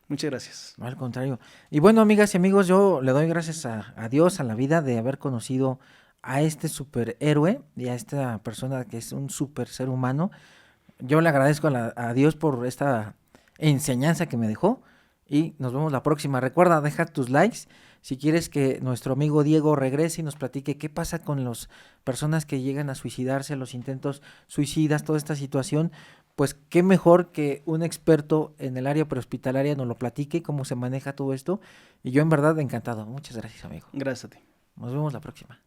Muchas gracias. No, al contrario. Y bueno, amigas y amigos, yo le doy gracias a Dios, a la vida, de haber conocido a este superhéroe y a esta persona que es un super ser humano. Yo le agradezco a Dios por esta enseñanza que me dejó y nos vemos la próxima. Recuerda dejar tus likes si quieres que nuestro amigo Diego regrese y nos platique qué pasa con las personas que llegan a suicidarse, los intentos suicidas, toda esta situación. Pues qué mejor que un experto en el área prehospitalaria nos lo platique, cómo se maneja todo esto. Y yo en verdad encantado. Muchas gracias, amigo. Gracias a ti. Nos vemos la próxima.